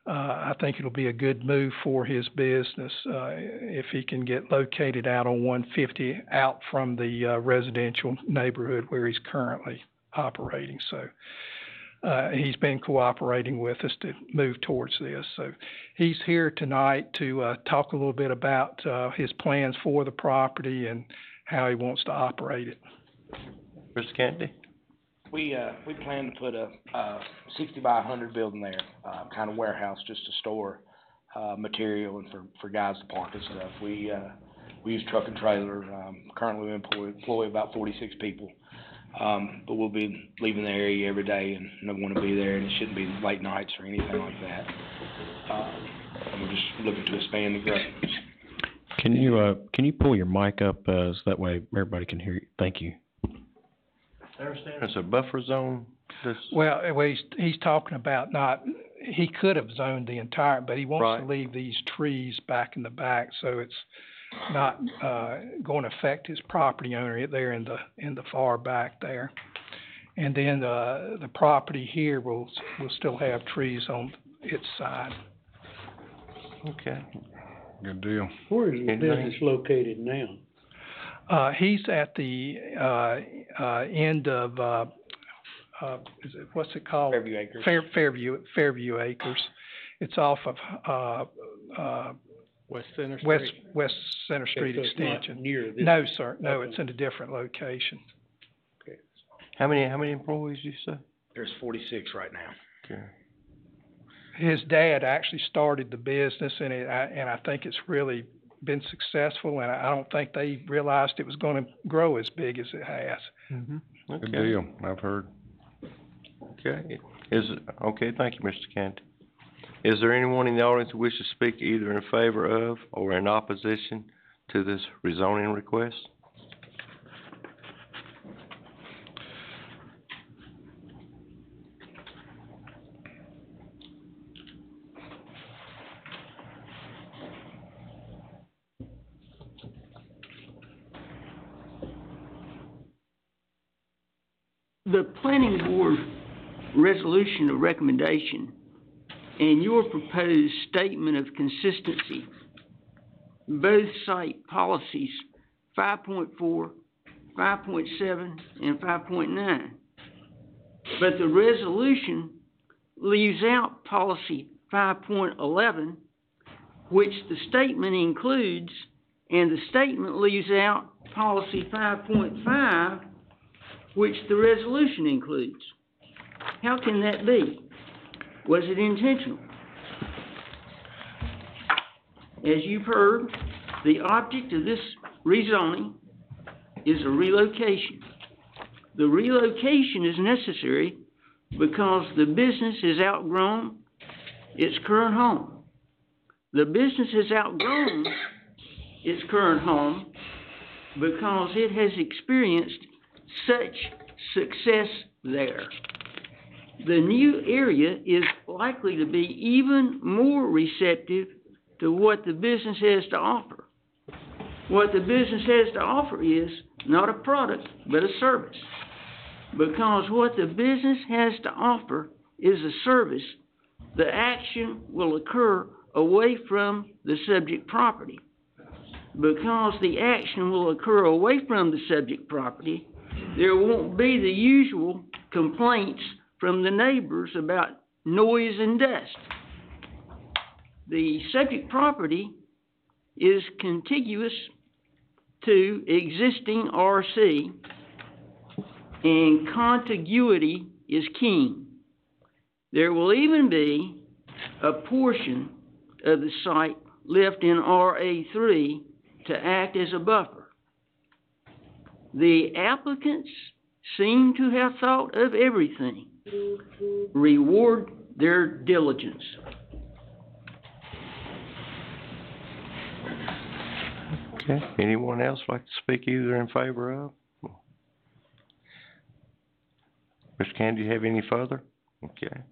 I think it'll be a good move for his business if he can get located out on 150 out from the residential neighborhood where he's currently operating. So he's been cooperating with us to move towards this. So he's here tonight to talk a little bit about his plans for the property and how he wants to operate it. Mr. Kennedy? We plan to put a 60 by 100 building there, kind of warehouse just to store material and for guys to park and stuff. We use truck and trailer. Currently we employ about 46 people. But we'll be leaving the area every day, and no one will be there, and it shouldn't be late nights or anything like that. And we're just looking to expand the growth. Can you pull your mic up so that way everybody can hear you? Thank you. I understand it's a buffer zone. Well, he's talking about he could have zoned the entire, but he wants to leave these trees back in the back, so it's not, gonna affect his property owner there in the far back there. And then, the property here will still have trees on its side. Okay. Good deal. Where is the business located now? He's at the, end of, what's it called? Fairview Acres. Fairview Acres. It's off of, West Center Street. West Center Street So it's not Extension. near this. No, sir, no, Okay. it's in a different location. How many employees do you say? There's 46 right now. Okay. His dad actually started the business, and I think it's really been successful, and I don't think they realized it was gonna grow as big as it has. Good Okay. deal, I've heard. Okay. Okay, thank you, Mr. Canty. Is there anyone in the audience who wishes to speak either in favor of or in opposition to this rezoning request? The planning board resolution of recommendation and your proposed statement of consistency both cite policies 5.4, 5.7, and 5.9. But the resolution leaves out policy 5.11, which the statement includes, and the statement leaves out policy 5.5, which the resolution includes. How can that be? Was it intentional? As you've heard, the object of this rezoning is a relocation. The relocation is necessary because the business has outgrown its current home. The business has outgrown its current home because it has experienced such success there. The new area is likely to be even more receptive to what the business has to offer. What the business has to offer is not a product, but a service. Because what the business has to offer is a service, the action will occur away from the subject property. Because the action will occur away from the subject property, there won't be the usual complaints from the neighbors about noise and dust. The subject property is contiguous to existing RC, and contiguity is key. There will even be a portion of the site left in RA3 to act as a buffer. The applicants seem to have thought of everything. Reward their diligence. Okay. Anyone else like to speak either in favor of? Mr. Candy, do you have any further? Okay.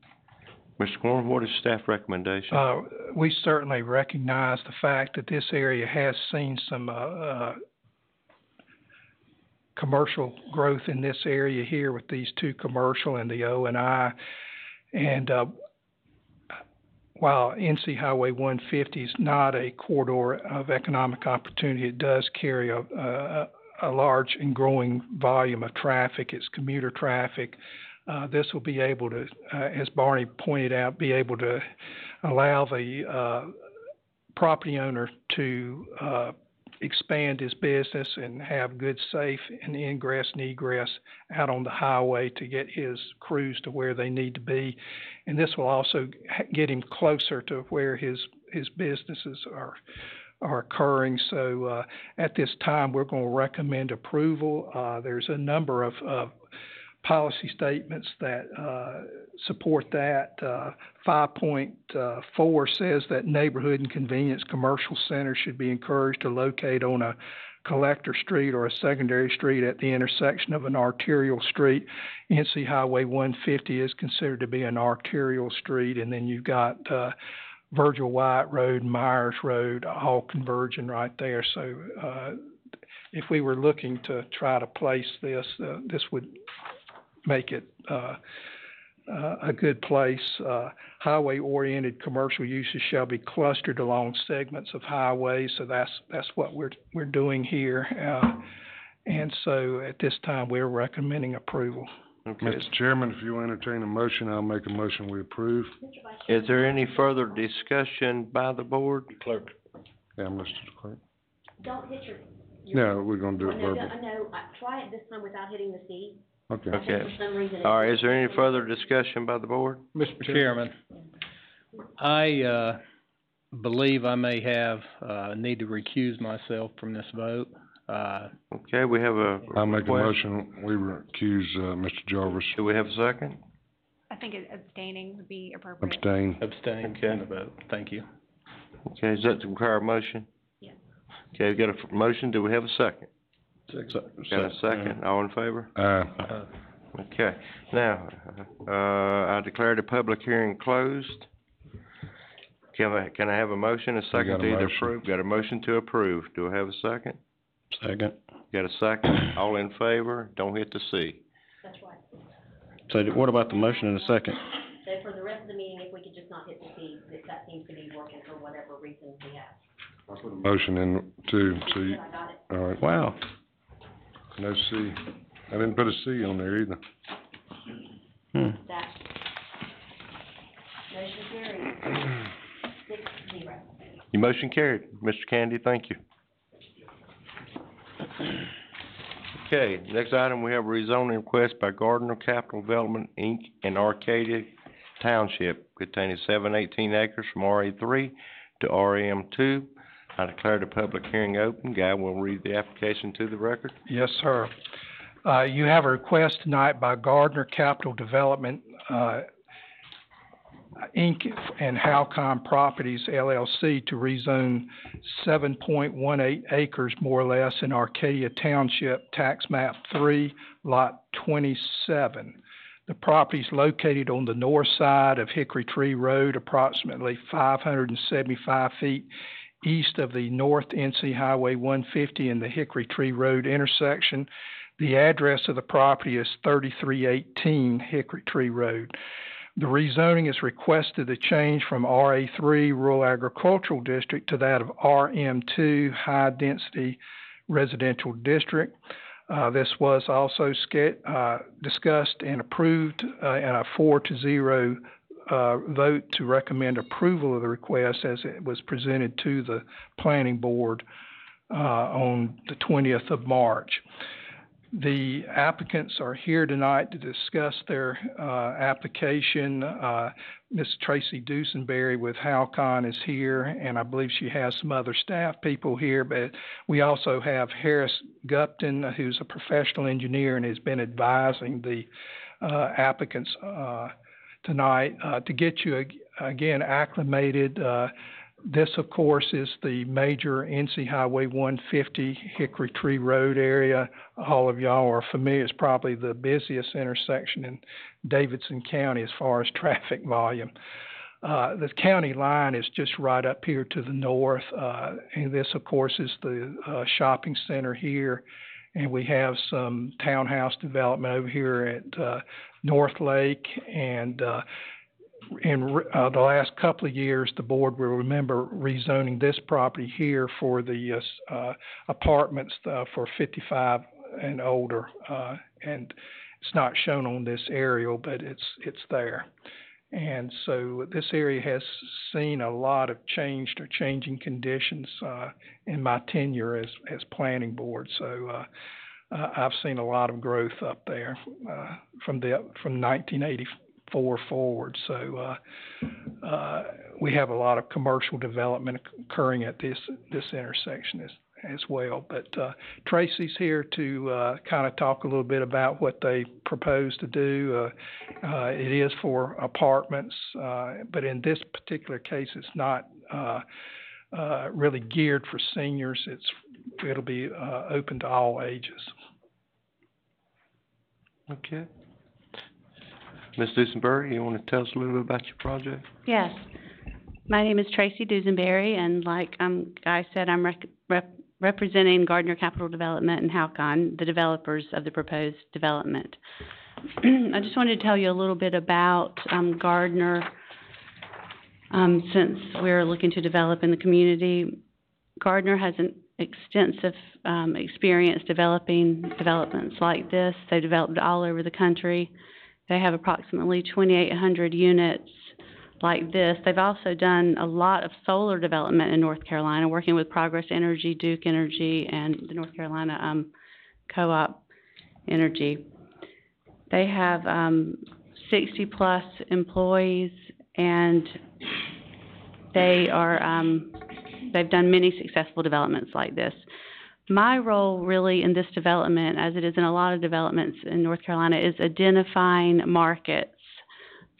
Mr. Corn, what is staff recommendation? We certainly recognize the fact that this area has seen some, commercial growth in this area here with these two commercial and the O&I. And, while NC Highway 150 is not a corridor of economic opportunity, it does carry a large and growing volume of traffic. It's commuter traffic. This will be able to, as Barney pointed out, be able to allow the property owner to expand his business and have good, safe and ingress and egress out on the highway to get his crews to where they need to be. And this will also get him closer to where his businesses are occurring. So at this time, we're going to recommend approval. There's a number of policy statements that support that. 5.4 says that neighborhood and convenience commercial centers should be encouraged to locate on a collector street or a secondary street at the intersection of an arterial street. NC Highway 150 is considered to be an arterial street, and then you've got Virgil White Road, Myers Road, all converging right there. So, if we were looking to try to place this, this would make it, a good place. Highway-oriented commercial uses shall be clustered along segments of highways, so that's what we're doing here. And so at this time, we're recommending approval. Okay. Mr. Chairman, if you entertain a motion, I'll make a motion we approve. Is there any further discussion by the board? Clerk. Yeah, Mr. Clerk. Don't hit your. No, we're gonna do it verbally. No, try it this time without hitting the C. Okay. I think for some reason it- All right, is there any further discussion by the board? Mr. Chairman, I, believe I may have, need to recuse myself from this vote. Okay, we have a I'll make a request. motion, we recuse, Mr. Jarvis. Do we have a second? I think abstaining would be appropriate. Abstain. Abstain Okay. from the vote. Thank you. Okay, does that require a motion? Yes. Okay, we got a motion, do we have a second? Got a Se- second, all in favor? Aye. Okay, now, I declare the public hearing closed. Can I have a motion, a second got a to either motion. approve? Got a motion to approve, do I have a second? Second. Got a second, all in favor, don't hit the C. That's right. So what about the motion in a second? So for the rest of the meeting, if we could just not hit the C, that seems to be working for whatever reason we have. I'll put a motion in too, so you, I got it. all right, Wow. no C. I didn't put a C on there either. That. Motion carried. 6-0. Your motion carried, Mr. Candy, thank you. Okay, next item, we have a rezoning request by Gardner Capital Development, Inc. in Arcadia Township containing 718 acres from RA3 to RM2. I declare the public hearing open. Guy will read the application to the record. Yes, sir. You have a request tonight by Gardner Capital Development, Inc. and Halcom Properties LLC to rezone 7.18 acres more or less in Arcadia Township, tax map 3, lot 27. The property is located on the north side of Hickory Tree Road, approximately 575 feet east of the North NC Highway 150 and the Hickory Tree Road intersection. The address of the property is 3318 Hickory Tree Road. The rezoning is requested to change from RA3 Rural Agricultural District to that of RM2 High Density Residential District. This was also discussed and approved in a 4-0 vote to recommend approval of the request as it was presented to the planning board on the 20th of March. The applicants are here tonight to discuss their application. Ms. Tracy Dusenberry with Halcon is here, and I believe she has some other staff people here, but we also have Harris Gupton, who's a professional engineer and has been advising the applicants tonight to get you again acclimated. This, of course, is the major NC Highway 150 Hickory Tree Road area. All of y'all are familiar. It's probably the busiest intersection in Davidson County as far as traffic volume. The county line is just right up here to the north, and this, of course, is the shopping center here. And we have some townhouse development over here at North Lake, and in the last couple of years, the board will remember rezoning this property here for the apartments for 55 and older, and it's not shown on this aerial, but it's there. And so this area has seen a lot of changed or changing conditions in my tenure as planning board. So I've seen a lot of growth up there from 1984 forward. So we have a lot of commercial development occurring at this intersection as well. But Tracy's here to kind of talk a little bit about what they propose to do. It is for apartments, but in this particular case, it's not really geared for seniors. It'll be open to all ages. Okay. Ms. Dusenberry, you want to tell us a little bit about your project? Yes. My name is Tracy Dusenberry, and like Guy said, I'm representing Gardner Capital Development and Halcon, the developers of the proposed development. I just wanted to tell you a little bit about Gardner, since we're looking to develop in the community. Gardner has an extensive experience developing developments like this. They developed all over the country. They have approximately 2,800 units like this. They've also done a lot of solar development in North Carolina, working with Progress Energy, Duke Energy, and the North Carolina Co-op Energy. They have 60-plus employees, and they are they've done many successful developments like this. My role really in this development, as it is in a lot of developments in North Carolina, is identifying markets,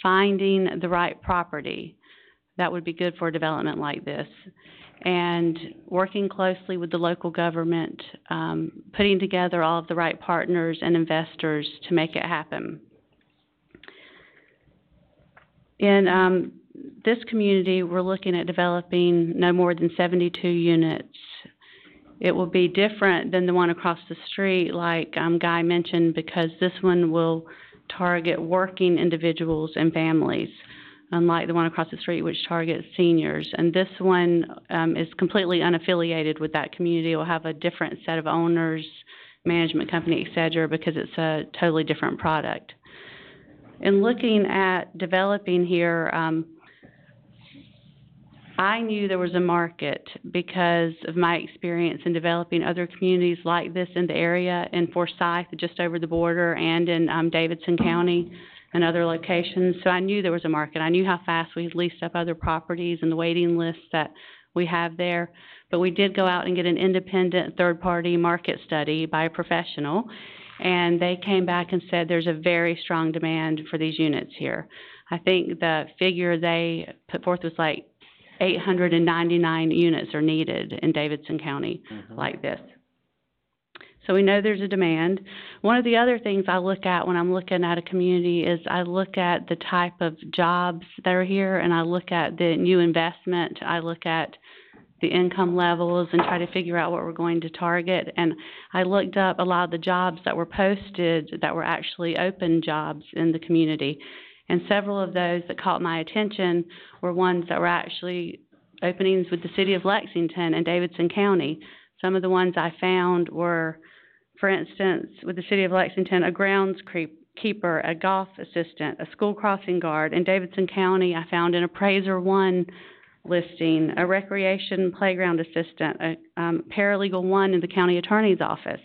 finding the right property that would be good for a development like this, and working closely with the local government, putting together all of the right partners and investors to make it happen. In this community, we're looking at developing no more than 72 units. It will be different than the one across the street, like Guy mentioned, because this one will target working individuals and families, unlike the one across the street, which targets seniors. And this one is completely unaffiliated with that community. It will have a different set of owners, management company, et cetera, because it's a totally different product. In looking at developing here, I knew there was a market because of my experience in developing other communities like this in the area, in Forsyth, just over the border, and in Davidson County and other locations. So I knew there was a market. I knew how fast we had leased up other properties and the waiting list that we have there. But we did go out and get an independent third-party market study by a professional, and they came back and said there's a very strong demand for these units here. I think the figure they put forth was like 899 units are needed in Davidson County like this. So we know there's a demand. One of the other things I look at when I'm looking at a community is I look at the type of jobs that are here, and I look at the new investment. I look at the income levels and try to figure out what we're going to target. And I looked up a lot of the jobs that were posted that were actually open jobs in the community. And several of those that caught my attention were ones that were actually openings with the city of Lexington and Davidson County. Some of the ones I found were, for instance, with the city of Lexington, a groundskeeper, a golf assistant, a school crossing guard. In Davidson County, I found an appraiser one listing, a recreation playground assistant, a paralegal one in the county attorney's office,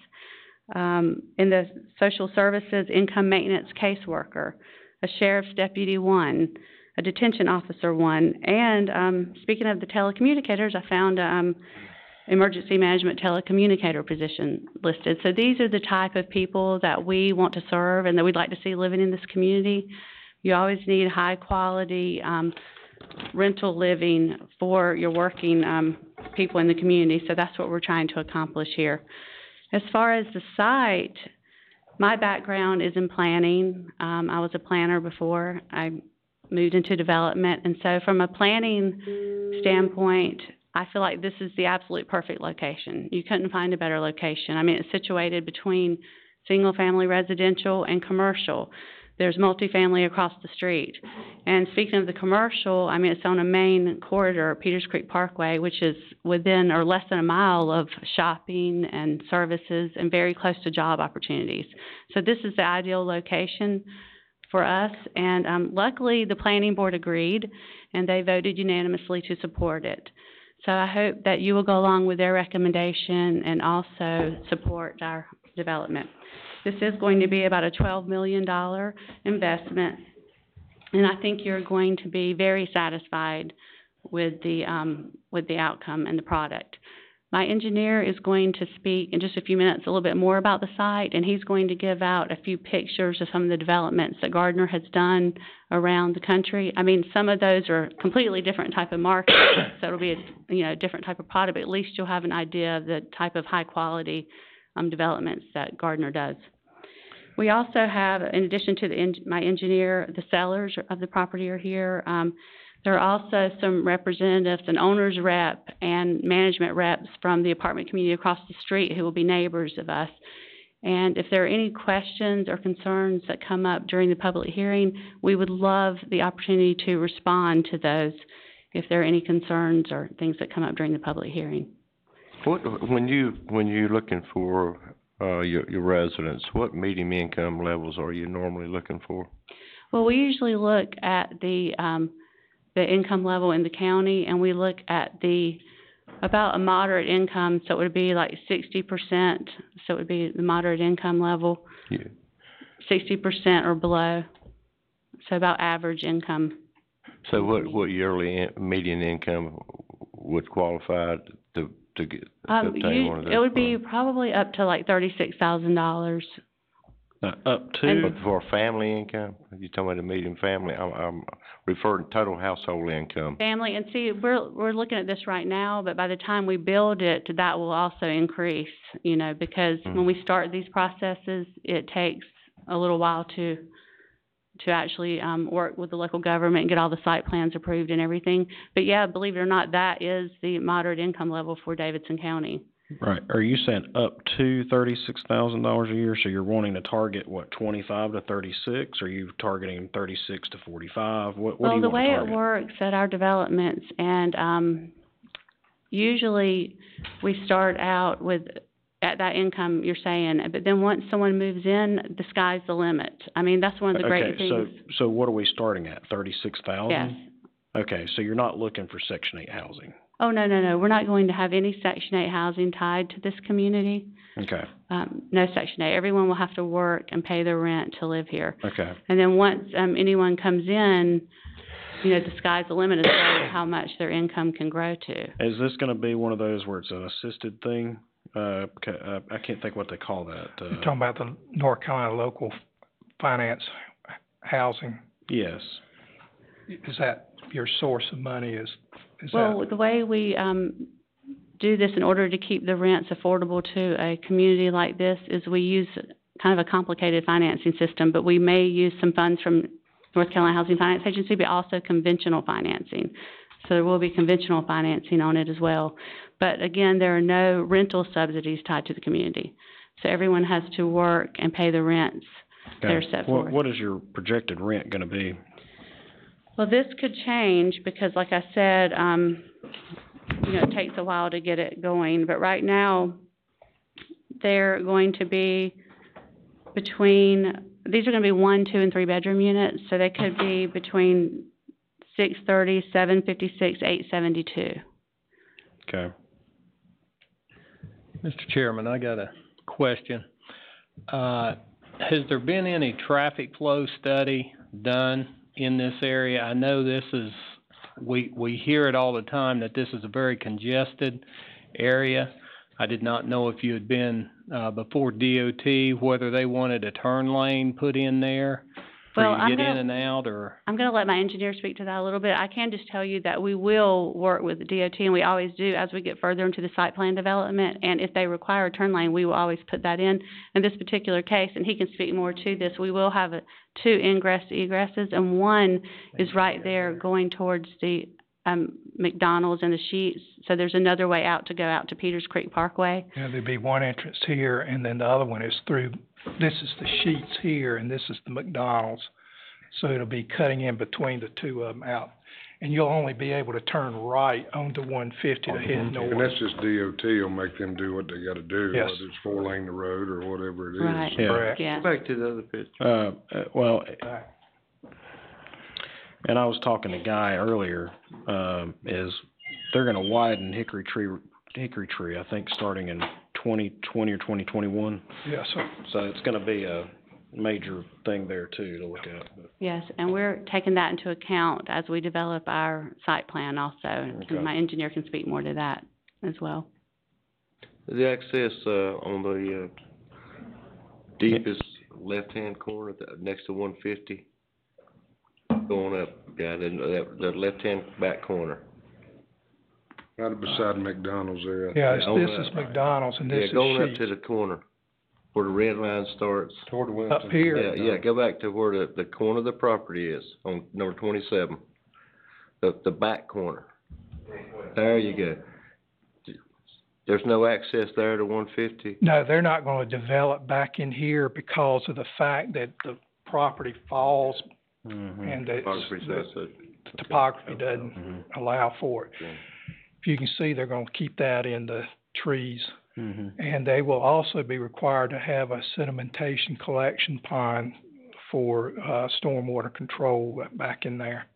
in the social services, income maintenance caseworker, a sheriff's deputy one, a detention officer one, and speaking of the telecommunicators, I found emergency management telecommunicator position listed. So these are the type of people that we want to serve and that we'd like to see living in this community. You always need high quality rental living for your working people in the community, so that's what we're trying to accomplish here. As far as the site, my background is in planning. I was a planner before I moved into development, and so from a planning standpoint, I feel like this is the absolute perfect location. You couldn't find a better location. I mean, it's situated between single-family residential and commercial. There's multifamily across the street. And speaking of the commercial, I mean, it's on a main corridor, Peters Creek Parkway, which is within or less than a mile of shopping and services and very close to job opportunities. So this is the ideal location for us. And luckily, the planning board agreed, and they voted unanimously to support it. So I hope that you will go along with their recommendation and also support our development. This is going to be about a $12 million investment, and I think you're going to be very satisfied with the outcome and the product. My engineer is going to speak in just a few minutes a little bit more about the site, and he's going to give out a few pictures of some of the developments that Gardner has done around the country. I mean, some of those are completely different type of markets, so it'll be a different type of product, but at least you'll have an idea of the type of high quality developments that Gardner does. We also have, in addition to my engineer, the sellers of the property are here. There are also some representatives, an owner's rep and management reps from the apartment community across the street who will be neighbors of us. And if there are any questions or concerns that come up during the public hearing, we would love the opportunity to respond to those if there are any concerns or things that come up during the public hearing. When you're looking for, your residents, what median income levels are you normally looking for? Well, we usually look at the income level in the county, and we look at about a moderate income, so it would be like 60%, so it would be the moderate income level. Yeah. 60% or below, so about average income. So what yearly median income would qualify to obtain one of those? It would be probably up to like $36,000. Up to? For family income? You're talking about the median family? I'm referring to total household income. Family, and see, we're looking at this right now, but by the time we build it, that will also increase, because when we start these processes, it takes a little while to actually work with the local government and get all the site plans approved and everything. But yeah, believe it or not, that is the moderate income level for Davidson County. Right. Are you saying up to $36,000 a year? So you're wanting to target, 25 to 36? Are you targeting 36 to 45? What do you want to target? Well, the way it works at our developments, and usually we start out at that income you're saying, but then once someone moves in, the sky's the limit. I mean, that's one of the great things. So what are we starting at, 36,000? Yes. Okay, so you're not looking for Section 8 housing? Oh, no. We're not going to have any Section 8 housing tied to this community. Okay. No Section 8. Everyone will have to work and pay their rent to live here. Okay. And then once anyone comes in, the sky's the limit as far as how much their income can grow to. Is this going to be one of those where it's an assisted thing? I can't think what they call that. You're talking about the North Carolina Local Finance Housing? Yes. Is that your source of money? The way we do this in order to keep the rents affordable to a community like this is we use kind of a complicated financing system, but we may use some funds from North Carolina Housing Finance Agency, but also conventional financing. So there will be conventional financing on it as well. But again, there are no rental subsidies tied to the community. So everyone has to work and pay the rents that are set forth. What is your projected rent going to be? Well, this could change because, like I said, it takes a while to get it going. But right now, they're going to be these are going to be 1, 2, and 3 bedroom units. So they could be between $630, $756, $872. Okay. Mr. Chairman, I got a question. Has there been any traffic flow study done in this area? I know this is, we hear it all the time that this is a very congested area. I did not know if you had been before DOT, whether they wanted a turn lane put in there for you to get in and out, or? I'm going to let my engineer speak to that a little bit. I can just tell you that we will work with the DOT, and we always do as we get further into the site plan development. And if they require a turn lane, we will always put that in. In this particular case, and he can speak more to this, we will have 2 egresses, and one is right there going towards the McDonald's and the Sheets. So there's another way out to go out to Peters Creek Parkway. Yeah, there'd be one entrance here, and then the other one is through. This is the Sheets here, and this is the McDonald's. So it'll be cutting in between the two of them out. And you'll only be able to turn right onto 150 to head north. And that's just DOT will make them do what they gotta do, Yes. whether it's 4-lane the road or whatever it is. Right. Yeah. Correct. Yeah. Go back to the other picture. And I was talking to Guy earlier, is they're gonna widen Hickory Tree, I think, starting in 2020 or 2021. Yes, sir. So it's gonna be a major thing there too to look at. Yes, and we're taking that into account as we develop our site plan also. Okay. And my engineer can speak more to that as well. The access, on the, deepest left-hand corner, next to 150, going up, the left-hand back corner. Right beside McDonald's there. Yeah, this is McDonald's, and this is going up Sheets. to the corner, where the red line starts. Toward Winston. Up here. Yeah, go back to where the corner of the property is, on number 27. the back corner. There you go. There's no access there to 150? No, they're not gonna develop back in here because of the fact that the property falls and the topography doesn't allow for it. If you can see, they're gonna keep that in the trees. And they will also be required to have a sedimentation collection pond for, stormwater control back in there.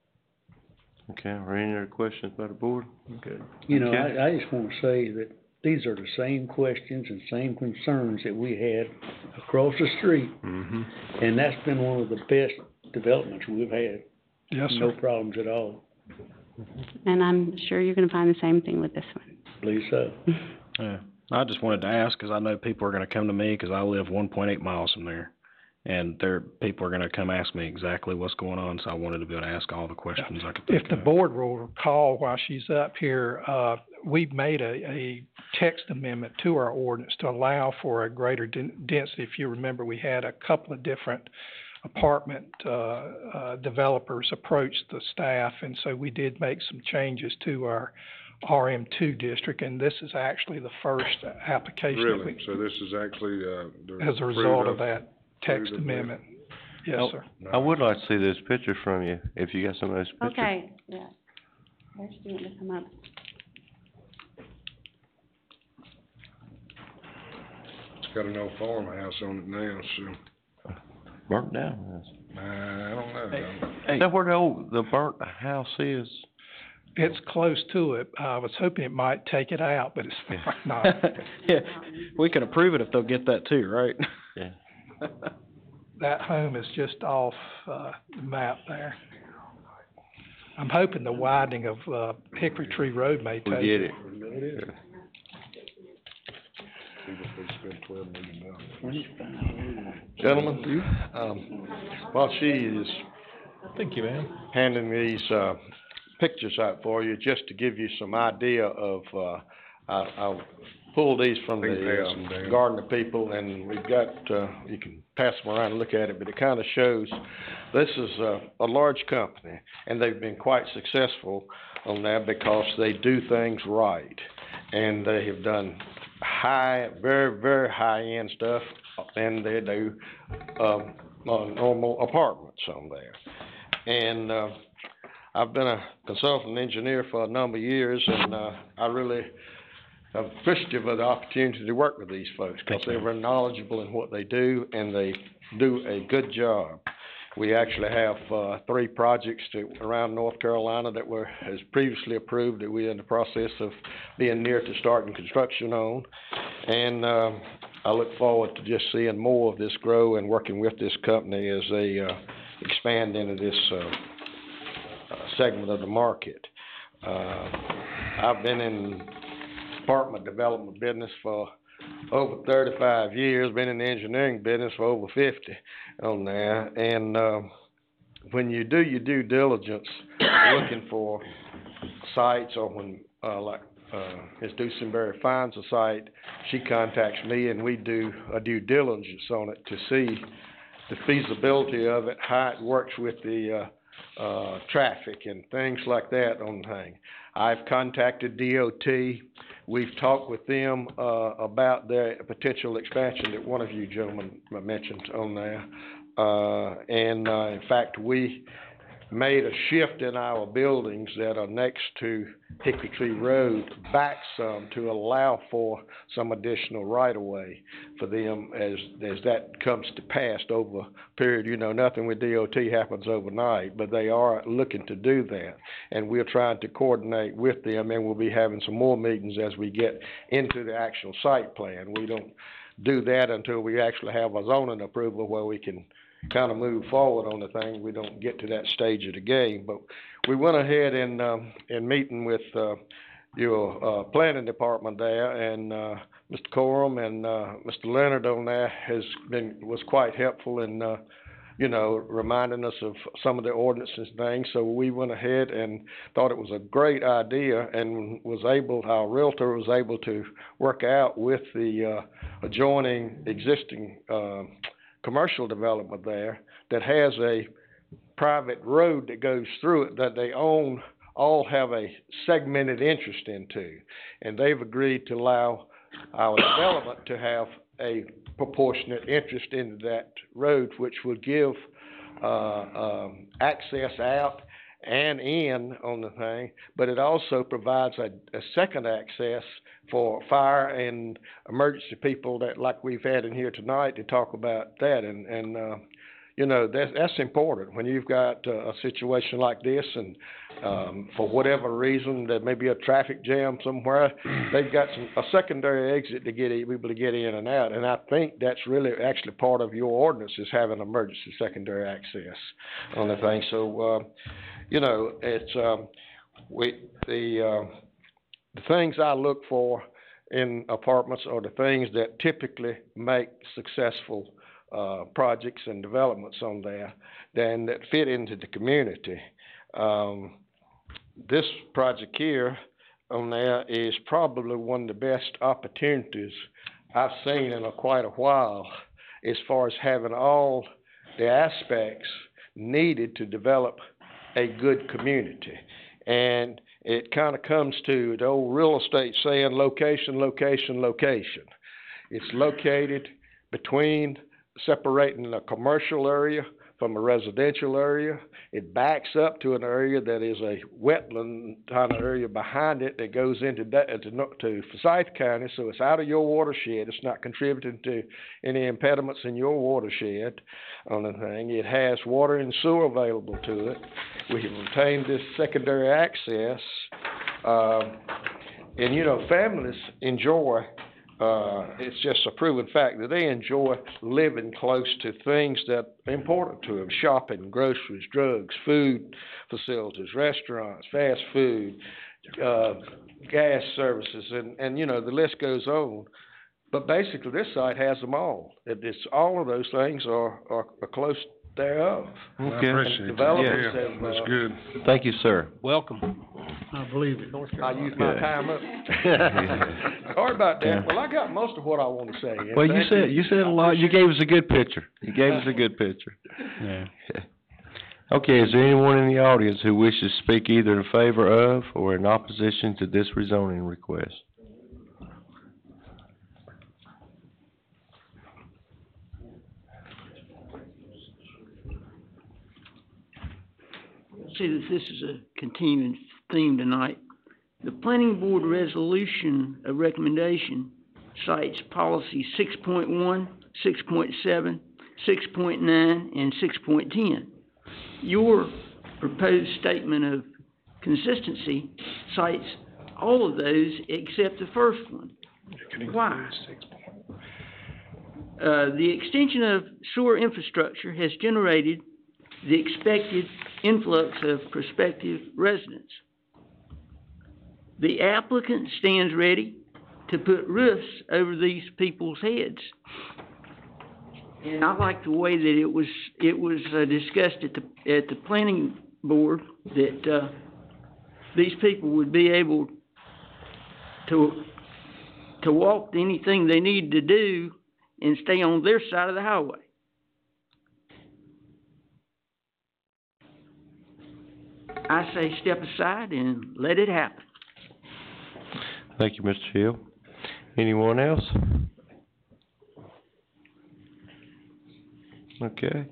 Okay, are any other questions by the board? Okay. You know, Okay. I just wanna say that these are the same questions and same concerns that we had across the street. And that's been one of the best developments we've had. Yes, No sir. problems at all. And I'm sure you're gonna find the same thing with this one. Believe so. Yeah, I just wanted to ask, cause I know people are gonna come to me, cause I live 1.8 miles from there. And people are gonna come ask me exactly what's going on, so I wanted to be able to ask all the questions I could think If the board will recall while she's up here, we've made a text amendment to our ordinance to allow for a greater density. If you remember, we had a couple of different apartment, developers approach the staff, and so we did make some changes to our RM2 district, and this is actually the first application. that Really? So this is actually, as a result of that text amendment. Yes, sir. I would like to see this picture from you, if you got some of those pictures. Okay, yeah. Where's the one to come up? It's got an old farmhouse on it now, so, Burnt down. I don't know. Is that where the burnt house is? It's close to it. I was hoping it might take it out, but it's not. Yeah, we can approve it if they'll get that too, right? Yeah. That home is just off, the map there. I'm hoping the widening of, Hickory Tree Road may take We get it. Gentlemen, while she is Thank you, man. handing these, pictures out for you, just to give you some idea of, I'll pull these from Please pass the them down. Gardner people, and we've got, you can pass them around and look at it, but it kind of shows, this is a large company, and they've been quite successful on that because they do things right. And they have done very, very high-end stuff, and they do, normal apartments on there. And, I've been a consultant engineer for a number of years, and, I really am appreciative of the opportunity to work with these folks, because they're very knowledgeable in what they do, and they do a good job. We actually have, 3 projects around North Carolina that as previously approved, that we're in the process of being near to starting construction on. And, I look forward to just seeing more of this grow and working with this company as they, expand into this, segment of the market. I've been in apartment development business for over 35 years, been in the engineering business for over 50 on there. And, when you do your due diligence, looking for sites, or when, Ms. Dusenberry finds a site, she contacts me, and we do a due diligence on it to see the feasibility of it, how it works with the, traffic and things like that on the thing. I've contacted DOT. We've talked with them, about their potential expansion that one of you gentlemen mentioned on there. In fact, we made a shift in our buildings that are next to Hickory Tree Road back some to allow for some additional right-of-way for them as that comes to pass over a period. You know, nothing with DOT happens overnight, but they are looking to do that. And we're trying to coordinate with them, and we'll be having some more meetings as we get into the actual site plan. We don't do that until we actually have a zoning approval where we can kind of move forward on the thing. We don't get to that stage of the game, but we went ahead and in meeting with your planning department there, and Mr. Corum and Mr. Leonard on there was quite helpful in you know, reminding us of some of the ordinances and things. So we went ahead and thought it was a great idea, and our realtor was able to work out with the adjoining existing commercial development there that has a private road that goes through it that they own all have a segmented interest into. And they've agreed to allow our development to have a proportionate interest into that road, which would give access out and in on the thing, but it also provides a second access for fire and emergency people that, like we've had in here tonight, to talk about that. And you know, that's important when you've got a situation like this, and for whatever reason there may be a traffic jam somewhere, they've got a secondary exit to get able to get in and out. And I think that's really actually part of your ordinance, is having emergency secondary access on the thing. So you know, it's the things I look for in apartments are the things that typically make successful projects and developments on there, then that fit into the community. This project here on there is probably one of the best opportunities I've seen in quite a while, as far as having all the aspects needed to develop a good community. And it kind of comes to the old real estate saying, location, location, location. It's located between, separating a commercial area from a residential area. It backs up to an area that is a wetland kind of area behind it that goes into to Forsyth County, so it's out of your watershed. It's not contributing to any impediments in your watershed on the thing. It has water and sewer available to it. We have retained this secondary access, and you know, families enjoy. It's just a proven fact that they enjoy living close to things that are important to them: shopping, groceries, drugs, food facilities, restaurants, fast food, gas services, and you know, the list goes on. But basically, this site has them all. It's all of those things are close thereof. Okay. I appreciate Developers that. have, That's good. Thank you, sir. Welcome. I believe it. I used my time up. Sorry about that. Yeah. Well, I got most of what I want to say. And Well, thank you said a lot. You gave us a good picture. You gave us a good picture. Yeah. Okay, is there anyone in the audience who wishes to speak either in favor of or in opposition to this rezoning request? See that this is a continuing theme tonight. The planning board resolution of recommendation cites policy 6.1, 6.7, 6.9, and 6.10. Your proposed statement of consistency cites all of those except the first one. Why? The extension of sewer infrastructure has generated the expected influx of prospective residents. The applicant stands ready to put roofs over these people's heads. And I like the way that it was discussed at the planning board, that these people would be able to walk to anything they need to do and stay on their side of the highway. I say step aside and let it happen. Thank you, Mr. Hill. Anyone else? Okay.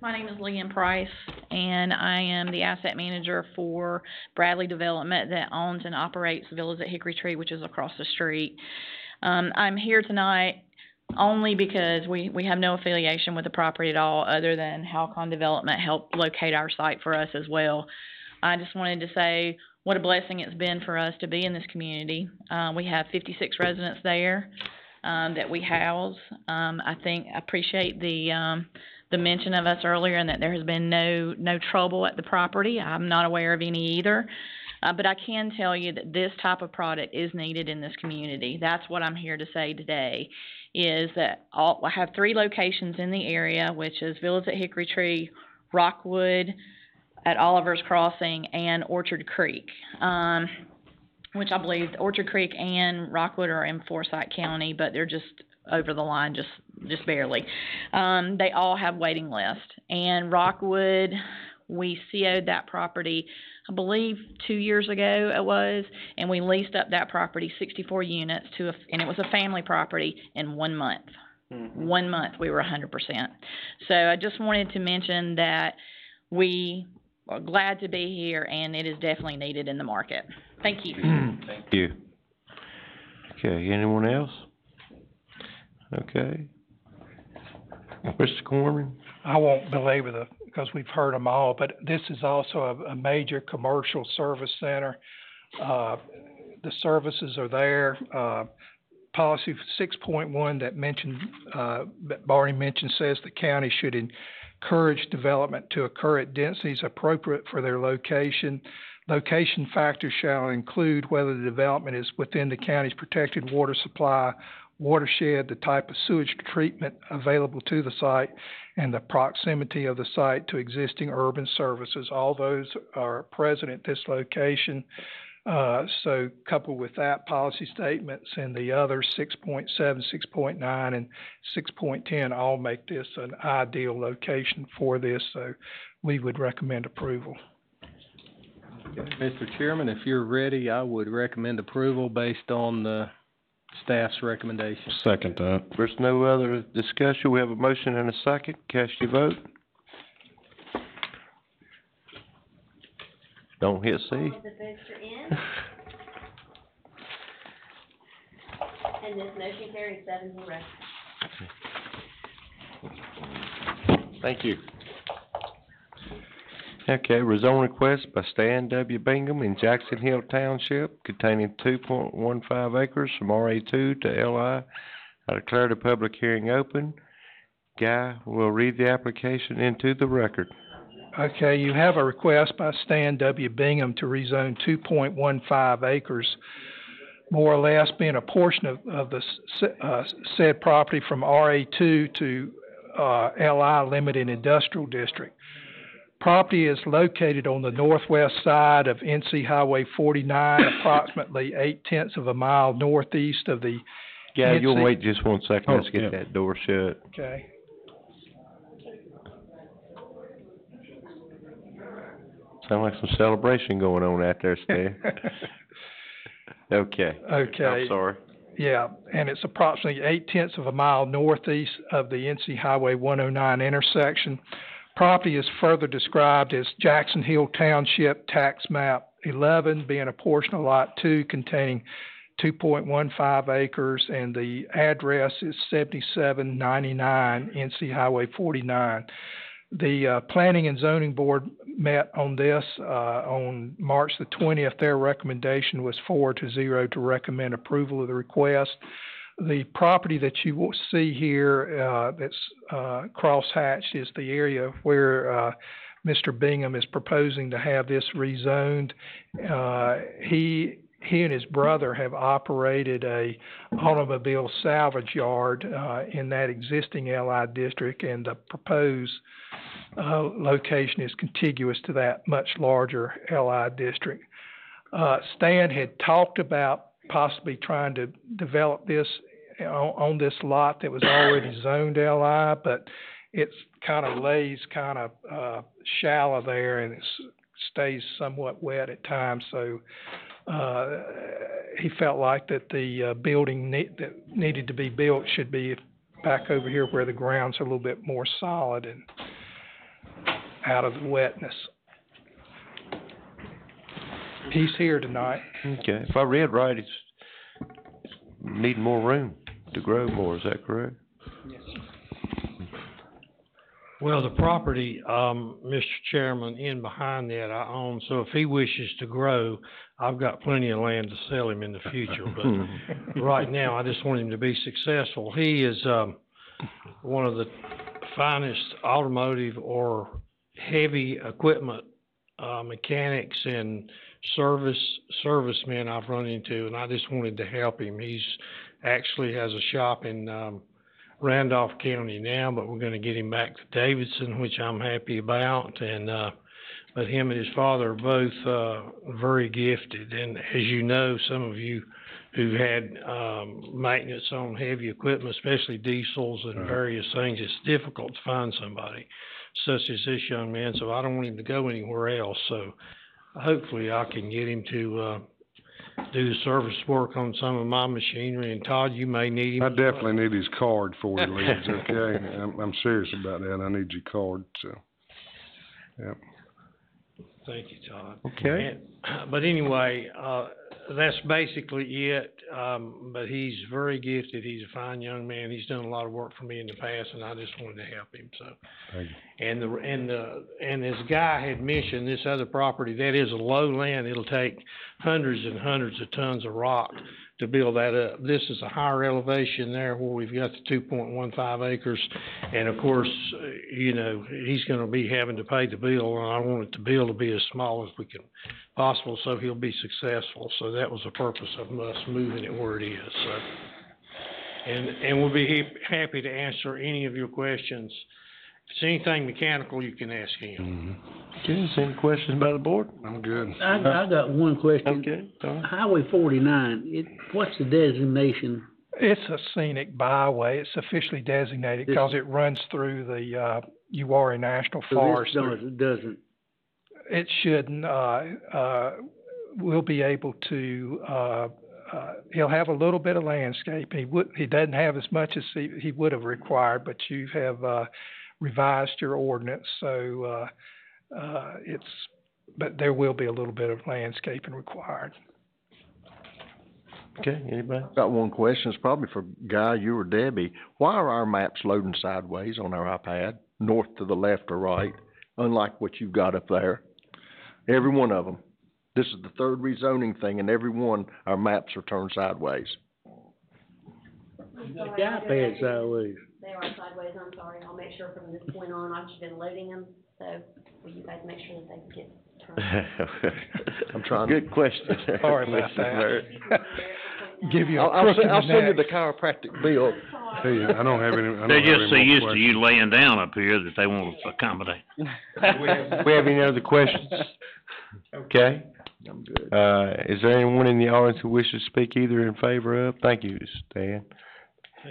My name is Leanne Price, and I am the asset manager for Bradley Development that owns and operates Villas at Hickory Tree, which is across the street. I'm here tonight only because we have no affiliation with the property at all, other than Halcon Development helped locate our site for us as well. I just wanted to say what a blessing it's been for us to be in this community. We have 56 residents there that we house. I appreciate the mention of us earlier, and that there has been no trouble at the property. I'm not aware of any either. But I can tell you that this type of product is needed in this community. That's what I'm here to say today, is that I have 3 locations in the area, which is Villas at Hickory Tree, Rockwood at Oliver's Crossing, and Orchard Creek, which I believe Orchard Creek and Rockwood are in Forsyth County, but they're just over the line, just barely. They all have waiting lists. And Rockwood, we CO'd that property, I believe 2 years ago it was, and we leased up that property, 64 units and it was a family property in 1 month. 1 month, we were 100%. So I just wanted to mention that we are glad to be here, and it is definitely needed in the market. Thank you. Thank you. Okay, anyone else? Okay. Mr. Corman? I won't belabor because we've heard them all, but this is also a major commercial service center. The services are there. Policy 6.1 that Barney mentioned says the county should encourage development to occur at densities appropriate for their location. Location factors shall include whether the development is within the county's protected water supply, watershed, the type of sewage treatment available to the site, and the proximity of the site to existing urban services. All those are present at this location. So coupled with that, policy statements and the other 6.7, 6.9, and 6.10 all make this an ideal location for this, so we would recommend approval. Mr. Chairman, if you're ready, I would recommend approval based on the staff's recommendation. Second that. If there's no other discussion, we have a motion and a second. Cast your vote. Don't hit C. All of the votes are in. And this motion carries 7-0. Thank you. Okay, rezone request by Stan W. Bingham in Jackson Hill Township containing 2.15 acres from RA2 to LI. I declare the public hearing open. Guy will read the application into the record. Okay, you have a request by Stan W. Bingham to rezone 2.15 acres, more or less being a portion of the said property from RA2 to LI Limited Industrial District. Property is located on the northwest side of NC Highway 49, approximately 0.8 of a mile northeast of the Guy, NC... you'll wait just 1 second. Let's get that door shut. Okay. Sound like some celebration going on out there, Stan. Okay. Okay. I'm sorry. Yeah, and it's approximately 0.8 of a mile northeast of the NC Highway 109 intersection. Property is further described as Jackson Hill Township Tax Map 11, being a portion of Lot 2 containing 2.15 acres, and the address is 7799 NC Highway 49. The Planning and Zoning Board met on this on March the 20th. Their recommendation was 4-0 to recommend approval of the request. The property that you will see here that's cross-hatched is the area where Mr. Bingham is proposing to have this rezoned. He and his brother have operated a automobile salvage yard in that existing LI district, and the proposed location is contiguous to that much larger LI district. Stan had talked about possibly trying to develop this on this lot that was already zoned LI, but it's kind of lays kind of shallow there, and it stays somewhat wet at times, so he felt like that the building that needed to be built should be back over here where the ground's a little bit more solid and out of the wetness. He's here tonight. Okay, if I read right, it's need more room to grow more, is that correct? Yes. Well, the property, Mr. Chairman, in behind that I own, so if he wishes to grow, I've got plenty of land to sell him in the future, but right now I just want him to be successful. He is one of the finest automotive or heavy equipment mechanics and servicemen I've run into, and I just wanted to help him. He's actually has a shop in Randolph County now, but we're going to get him back to Davidson, which I'm happy about. And but him and his father are both very gifted, and as you know, some of you who had, maintenance on heavy equipment, especially diesels and various things. It's difficult to find somebody such as this young man, so I don't want him to go anywhere else. So hopefully I can get him to, do the service work on some of my machinery. And Todd, you may need him. I definitely need his card before he leaves, okay? I'm serious about that. I need your card, so, yep. Thank you, Todd. Okay. But anyway, that's basically it. But he's very gifted. He's a fine young man. He's done a lot of work for me in the past, and I just wanted to help him, so. Thank you. And this guy had mentioned this other property, that is a low land. It'll take hundreds and hundreds of tons of rock to build that up. This is a higher elevation there where we've got the 2.15 acres. And of course, you know, he's gonna be having to pay the bill, and I want the bill to be as small as we can possible, so he'll be successful. So that was the purpose of us moving it where it is, so. And we'll be happy to answer any of your questions. If it's anything mechanical, you can ask him. Okay, is there any questions by the board? I'm good. I got one question. Okay. Highway 49, what's the designation? It's a scenic byway. It's officially designated because it runs through the, Uwharrie National Forest. It doesn't. It shouldn't, we'll be able to, he'll have a little bit of landscape. He doesn't have as much as he would have required, but you have, revised your ordinance, so, but there will be a little bit of landscaping required. Okay, anybody? Got one question. It's probably for Guy, you or Debbie. Why are our maps loading sideways on our iPad, north to the left or right, unlike what you've got up there? Every one of them. This is the third rezoning thing, and every one, our maps are turned sideways. The iPad sideways. They are sideways, I'm sorry. I'll make sure from this point on, I've just been loading them, so will you guys make sure that they get turned? I'm trying. Good question. Sorry about that. Give you a I'll send you the chiropractic bill. Hey, I don't have any. They're just so used to you laying down up here that they won't accommodate. We have any other questions? Okay. I'm good. Is there anyone in the audience who wishes to speak either in favor of? Thank you, Stan.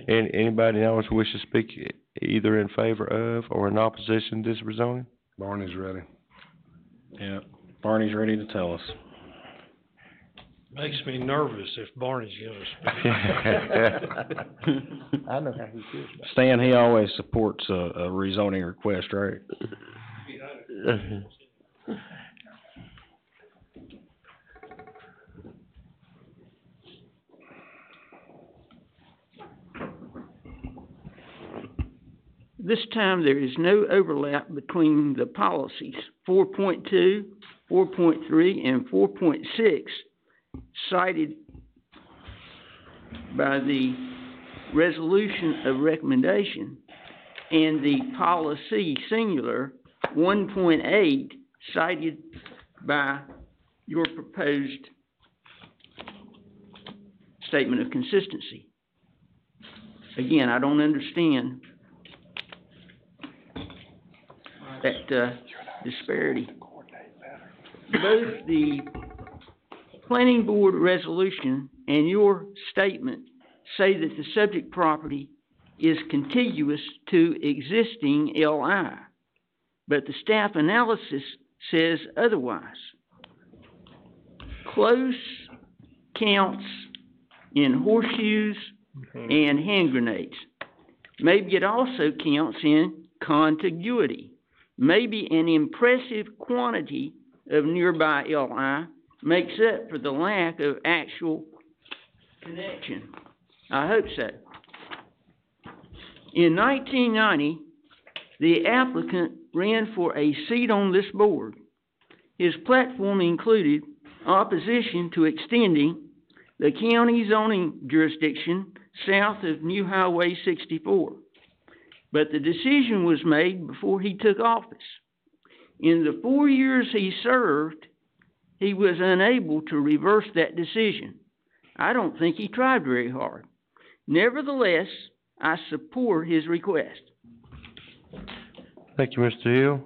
Anybody in the audience who wishes to speak either in favor of or in opposition to this rezoning? Barney's ready. Yeah, Barney's ready to tell us. Makes me nervous if Barney's gonna speak. I know how he feels. Stan, he always supports a rezoning request, right? This time, there is no overlap between the policies 4.2, 4.3, and 4.6 cited by the resolution of recommendation and the policy singular 1.8 cited by your proposed statement of consistency. Again, I don't understand that disparity. Both the planning board resolution and your statement say that the subject property is contiguous to existing LI, but the staff analysis says otherwise. Close counts in horseshoes and hand grenades. Maybe it also counts in contiguity. Maybe an impressive quantity of nearby LI makes up for the lack of actual connection. I hope so. In 1990, the applicant ran for a seat on this board. His platform included opposition to extending the county zoning jurisdiction south of New Highway 64. But the decision was made before he took office. In the 4 years he served, he was unable to reverse that decision. I don't think he tried very hard. Nevertheless, I support his request. Thank you, Mr. Hill.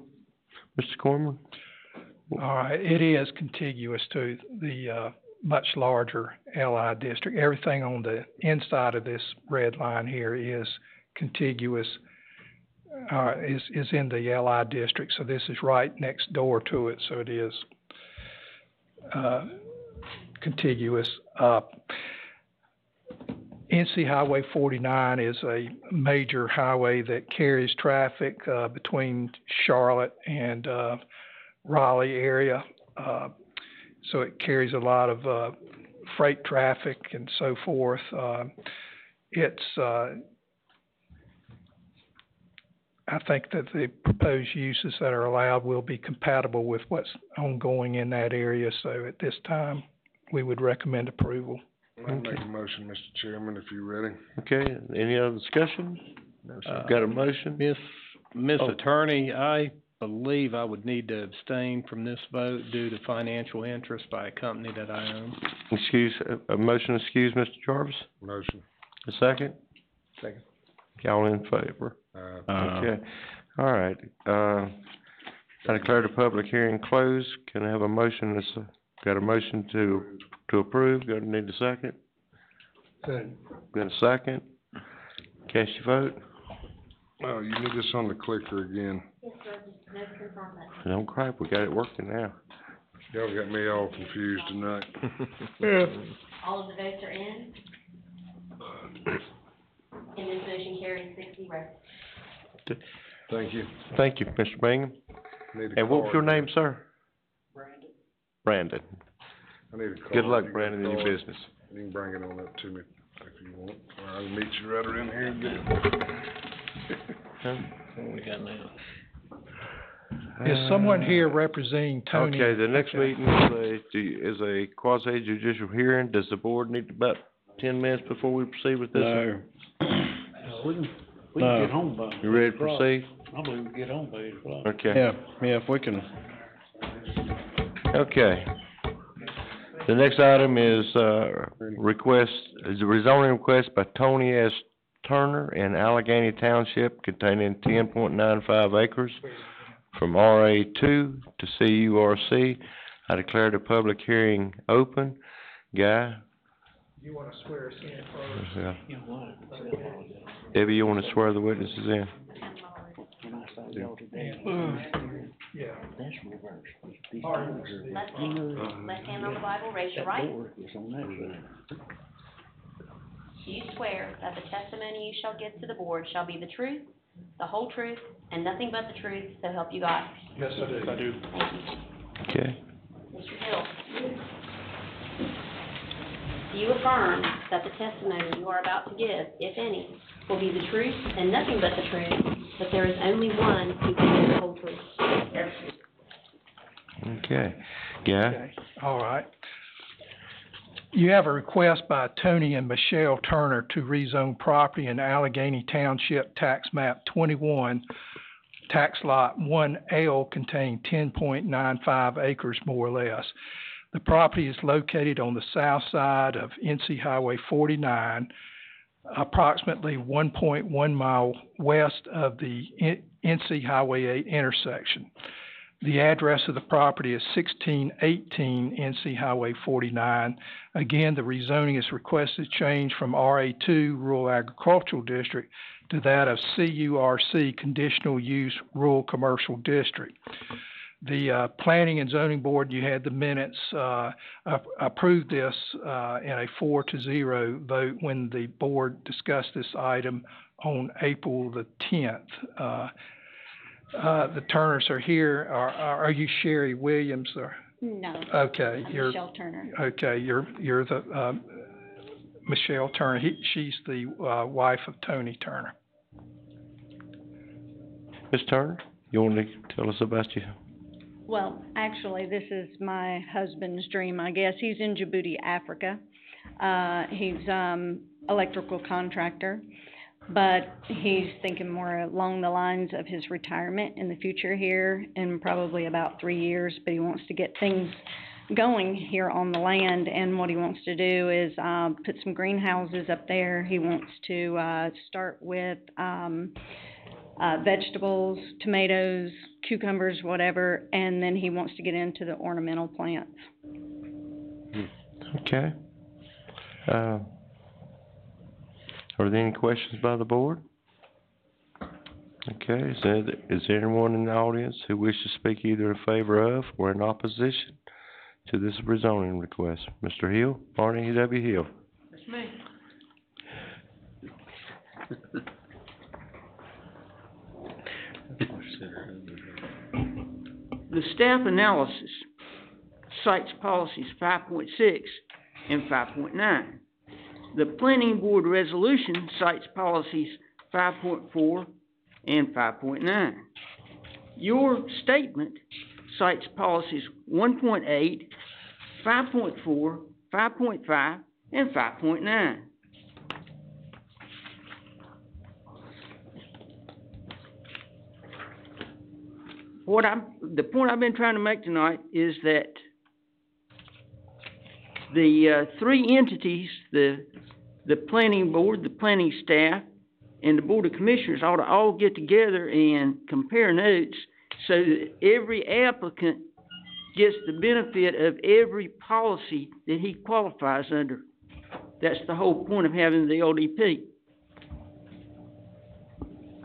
Mr. Corman? All right, it is contiguous to the, much larger LI district. Everything on the inside of this red line here is contiguous, is in the LI district, so this is right next door to it, so it is contiguous. NC Highway 49 is a major highway that carries traffic between Charlotte and Raleigh area. So it carries a lot of freight traffic and so forth. I think that the proposed uses that are allowed will be compatible with what's ongoing in that area. So at this time, we would recommend approval. I'll make a motion, Mr. Chairman, if you're ready. Okay, any other discussion? Got a motion? Miss Attorney, I believe I would need to abstain from this vote due to financial interest by a company that I own. A motion, excuse, Mr. Jarvis? Motion. A second? Second. Y'all in favor? Okay, all right, I declare the public hearing closed. Can I have a motion, got a motion to approve, need a second? Second. Got a second? Cast your vote? Oh, you need this on the clicker again. Don't cry, we got it working now. Y'all got me all confused tonight. All of the votes are in. And this motion carries 6-0. Thank you. Thank you, Mr. Bingham. And what was your name, sir? Brandon. I need a card. Good luck, Brandon, in your business. You can bring it on up to me if you want, or I'll meet you right around here and get it. What we got now? Is someone here representing Tony? Okay, the next meeting is a quasi judicial hearing. Does the board need about 10 minutes before we proceed with this? No. We can get home by. You ready to proceed? I believe we can get home by 8 o'clock. Okay. Yeah, if we can. Okay. The next item is, a rezoning request by Tony S. Turner in Allegheny Township containing 10.95 acres from RA2 to CURC. I declare the public hearing open. Guy? You want to swear us in first? Yeah. Debbie, you want to swear the witnesses in? Yeah. Left hand on the Bible, raise your right. Do you swear that the testimony you shall give to the board shall be the truth, the whole truth, and nothing but the truth, so help you God? Yes, I do. I do. Thank you. Okay. Mr. Hill, do you affirm that the testimony you are about to give, if any, will be the truth and nothing but the truth, that there is only one who can give the whole truth? Yes. Okay. Yeah. Okay. All right. You have a request by Tony and Michelle Turner to rezone property in Allegheny Township, tax map 21, tax lot 1L, containing 10.95 acres more or less. The property is located on the south side of NC Highway 49, approximately 1.1 mile west of the NC Highway 8 intersection. The address of the property is 1618 NC Highway 49. Again, the rezoning is requested change from RA2 Rural Agricultural District to that of CURC Conditional Use Rural Commercial District. The Planning and Zoning Board, you had the minutes, approved this in a 4-0 vote when the board discussed this item on April the 10th. The Turners are here. Are you Sherry Williams or? No. Okay, I'm you're Michelle Turner. Okay, you're the Michelle Turner. She's the wife of Tony Turner. Ms. Turner, you want to tell us about you? Well, actually, this is my husband's dream, I guess. He's in Djibouti, Africa. He's electrical contractor, but he's thinking more along the lines of his retirement in the future here in probably about 3 years, but he wants to get things going here on the land, and what he wants to do is put some greenhouses up there. He wants to start with vegetables, tomatoes, cucumbers, whatever, and then he wants to get into the ornamental plants. Okay. Are there any questions by the board? Okay, is there anyone in the audience who wishes to speak either in favor of or in opposition to this rezoning request? Mr. Hill, Barney W. Hill. That's me. The staff analysis cites policies 5.6 and 5.9. The planning board resolution cites policies 5.4 and 5.9. Your statement cites policies 1.8, 5.4, 5.5, and 5.9. The point I've been trying to make tonight is that the three entities, the planning board, the planning staff, and the board of commissioners ought to all get together and compare notes so that every applicant gets the benefit of every policy that he qualifies under. That's the whole point of having the LDP.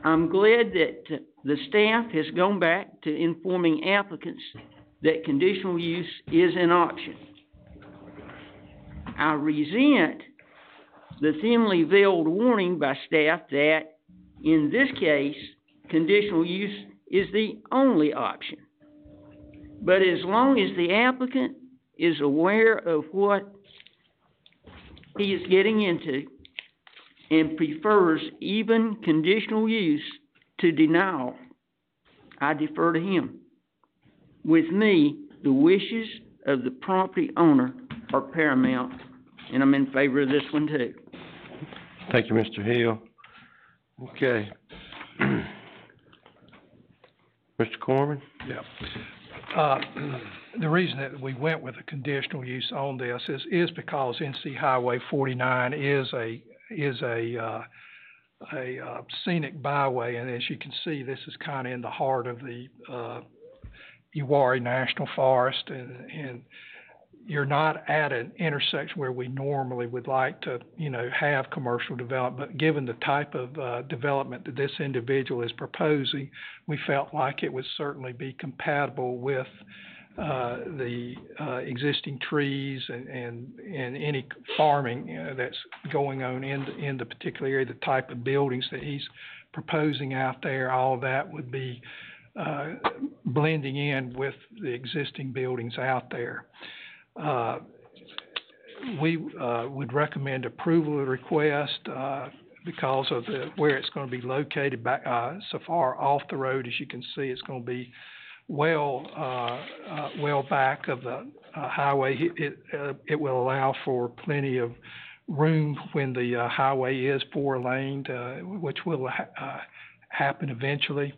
I'm glad that the staff has gone back to informing applicants that conditional use is an option. I resent the thinly veiled warning by staff that, in this case, conditional use is the only option. But as long as the applicant is aware of what he is getting into and prefers even conditional use to denial, I defer to him. With me, the wishes of the property owner are paramount, and I'm in favor of this one too. Thank you, Mr. Hill. Okay. Mr. Corman? Yeah. The reason that we went with a conditional use on this is because NC Highway 49 is a scenic byway, and as you can see, this is kind of in the heart of the Uwharrie National Forest, and you're not at an intersection where we normally would like to, have commercial development. But given the type of development that this individual is proposing, we felt like it would certainly be compatible with the existing trees and any farming that's going on in the particular area, the type of buildings that he's proposing out there. All of that would be blending in with the existing buildings out there. We would recommend approval of the request because of where it's going to be located back so far off the road. As you can see, it's going to be well back of the highway. It will allow for plenty of room when the highway is four-laned, which will happen eventually.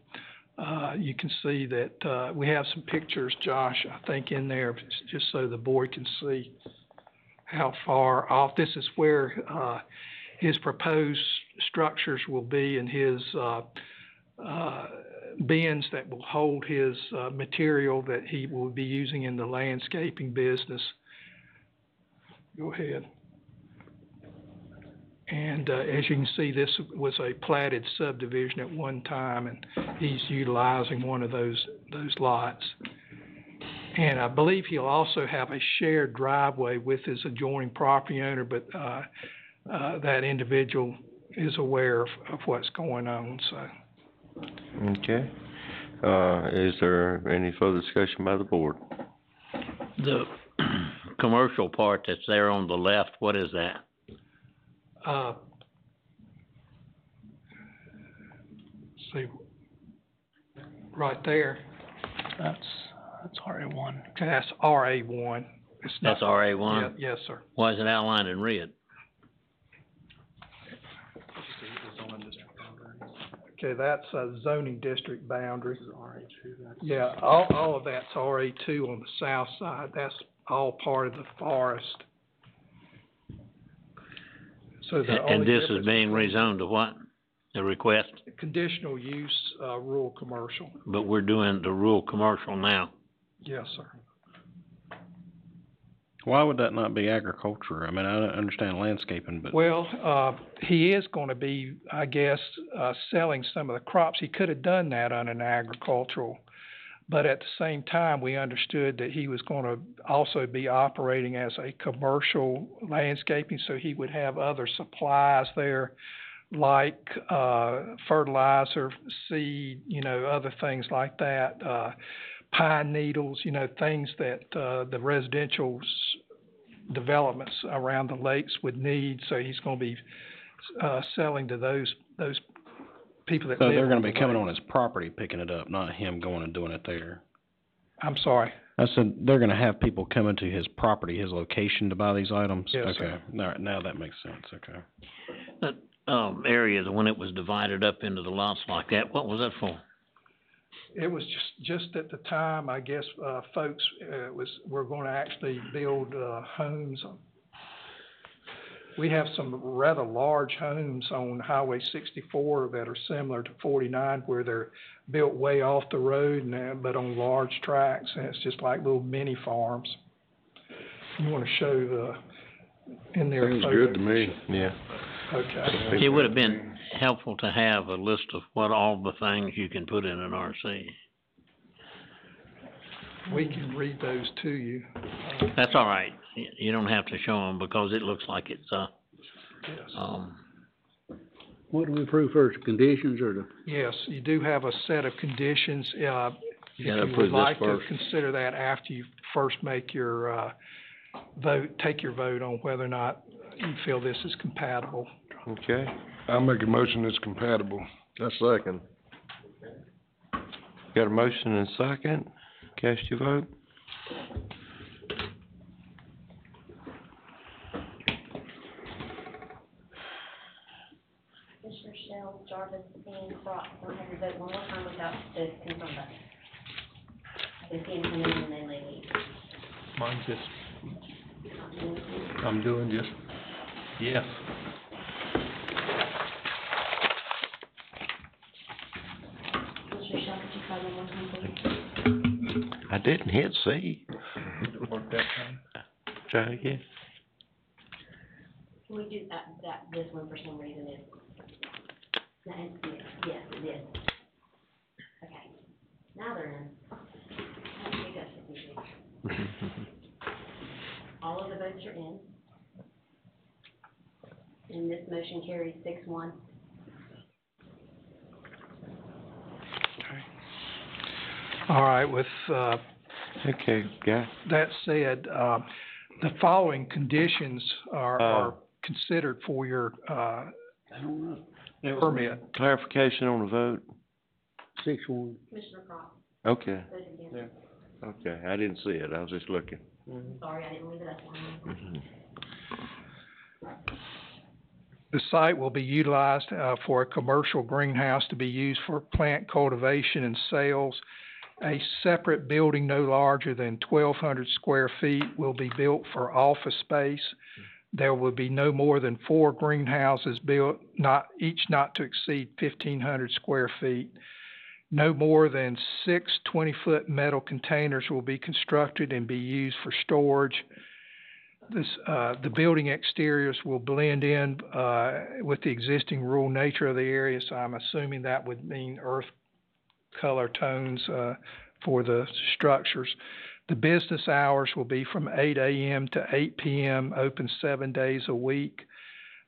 You can see that we have some pictures, Josh, I think in there, just so the board can see how far off. This is where his proposed structures will be, and his bins that will hold his material that he will be using in the landscaping business. Go ahead. And as you can see, this was a platted subdivision at one time, and he's utilizing one of those lots. And I believe he'll also have a shared driveway with his adjoining property owner, but that individual is aware of what's going on. So. Okay. Is there any further discussion by the board? The commercial part that's there on the left, what is that? See, right there. That's RA1. Okay, that's RA1. That's RA1? Yes, sir. Why is it outlined in red? Okay, that's a zoning district boundary. Yeah, all of that's RA2 on the south side. That's all part of the forest. So and this is being rezoned to what? The request? Conditional use, rural commercial. But we're doing the rural commercial now. Yes, sir. Why would that not be agriculture? I mean, I understand landscaping, but. Well, he is gonna be, I guess, selling some of the crops. He could have done that on an agricultural. But at the same time, we understood that he was gonna also be operating as a commercial landscaping, so he would have other supplies there, like, fertilizer, seed, other things like that, pine needles, things that, the residential developments around the lakes would need, so he's gonna be, selling to those people that live. So they're gonna be on the coming lake. on his property picking it up, not him going and doing it there. I'm sorry. I said, they're gonna have people coming to his property, his location to buy these items? Yes, Okay, sir. all right, now that makes sense, okay. That, area, when it was divided up into the lots like that, what was that for? It was just at the time, I guess, folks, were gonna actually build, homes. We have some rather large homes on Highway 64 that are similar to 49, where they're built way off the road but on large tracts, and it's just like little mini farms. You wanna show in there. Seems good to me. Yeah. Okay. It would have been helpful to have a list of what all the things you can put in an RC. We can read those to you. That's all right. You don't have to show them because it looks like it's, What do we approve first, conditions or the? Yes, you do have a set of conditions, if gotta you approve would this like to first. consider that after you first make your, take your vote on whether or not you feel this is compatible. Okay. I'll make a motion that's compatible. A second. Got a motion and a second. Cast your vote. Commissioner Shell, Jarvis, and Brock, don't have your vote one more time without the confirm button. I can see him come in and then they leave. Mine's just, I'm doing just, yes. Commissioner Shell, could you try one more time, please? I didn't hit C. Work that time. Try again. Can we do this one for some reason is, yes, it is. Okay, now they're in. I think that's what we do. All of the votes are in. And this motion carries 6-1. All right, with, Okay, got that said, the following conditions are considered for your, I don't know. permit. clarification on the vote. 6-1. Commissioner Crop, Okay, voted against. okay, I didn't see it, I was just looking. Sorry, I didn't leave it up on you. The site will be utilized, for a commercial greenhouse to be used for plant cultivation and sales. A separate building no larger than 1,200 square feet will be built for office space. There will be no more than 4 greenhouses built, each not to exceed 1,500 square feet. No more than 6 20-foot metal containers will be constructed and be used for storage. The building exteriors will blend in, with the existing rural nature of the area, so I'm assuming that would mean earth color tones, for the structures. The business hours will be from 8 a.m. to 8 p.m., open 7 days a week.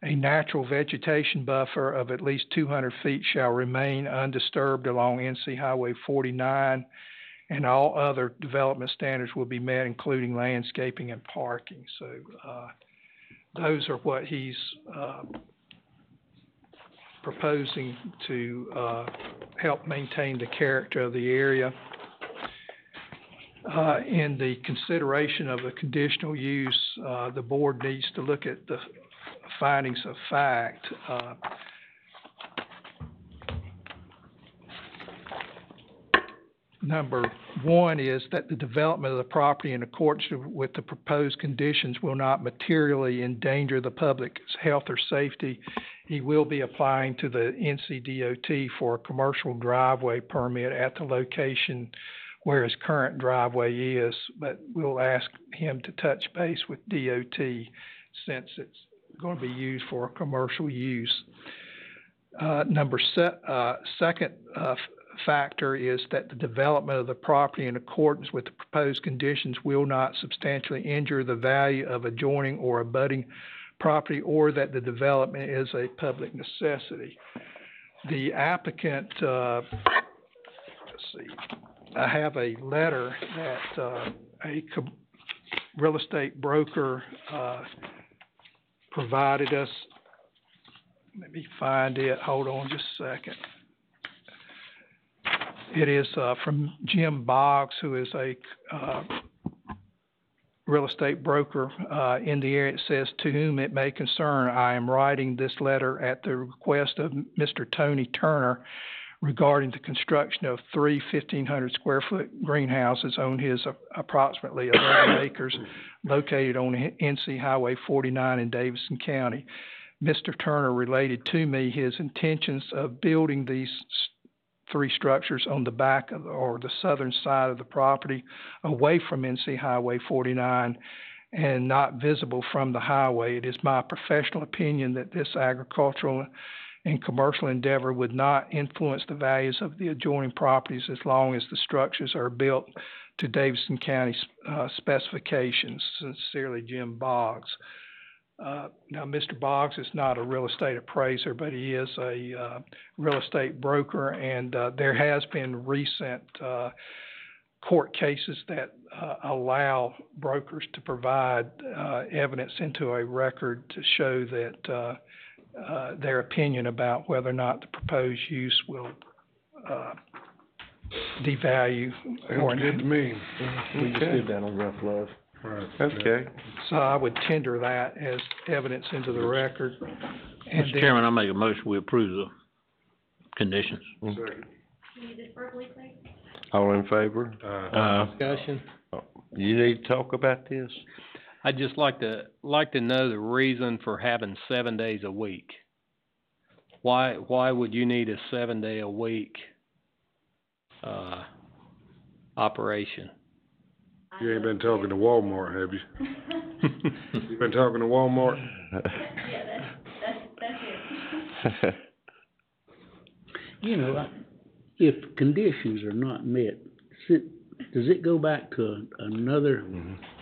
A natural vegetation buffer of at least 200 feet shall remain undisturbed along NC Highway 49, and all other development standards will be met, including landscaping and parking. So, those are what he's, proposing to, help maintain the character of the area. In the consideration of the conditional use, the board needs to look at the findings of fact. Number 1 is that the development of the property in accordance with the proposed conditions will not materially endanger the public's health or safety. He will be applying to the NCDOT for a commercial driveway permit at the location where his current driveway is, but we'll ask him to touch base with DOT since it's gonna be used for commercial use. Second factor is that the development of the property in accordance with the proposed conditions will not substantially injure the value of adjoining or abutting property, or that the development is a public necessity. The applicant, let's see, I have a letter that real estate broker provided us. Let me find it. Hold on just a second. It is from Jim Boggs, who is a real estate broker in the area. It says, "To whom it may concern, I am writing this letter at the request of Mr. Tony Turner regarding the construction of 3 1,500 square foot greenhouses on his approximately 11 acres located on NC Highway 49 in Davidson County. Mr. Turner related to me his intentions of building these 3 structures on the back of, or the southern side of the property, away from NC Highway 49 and not visible from the highway. It is my professional opinion that this agricultural and commercial endeavor would not influence the values of the adjoining properties as long as the structures are built to Davidson County specifications. Sincerely, Jim Boggs." Now, Mr. Boggs is not a real estate appraiser, but he is a real estate broker, and there has been recent court cases that allow brokers to provide evidence into a record to show that their opinion about whether or not the proposed use will devalue. Sounds good to me. We just did that on Rough Love. Right. Okay. So I would tender that as evidence into the record. And Mr. Chairman, I make a motion, we approve the conditions. Second. All in favor? Discussion? You need to talk about this? I'd just like to know the reason for having 7 days a week. Why would you need a 7-day-a-week, operation? You ain't been talking to Walmart, have you? You been talking to Walmart? Yeah, that's it. You know, if conditions are not met, does it go back to another?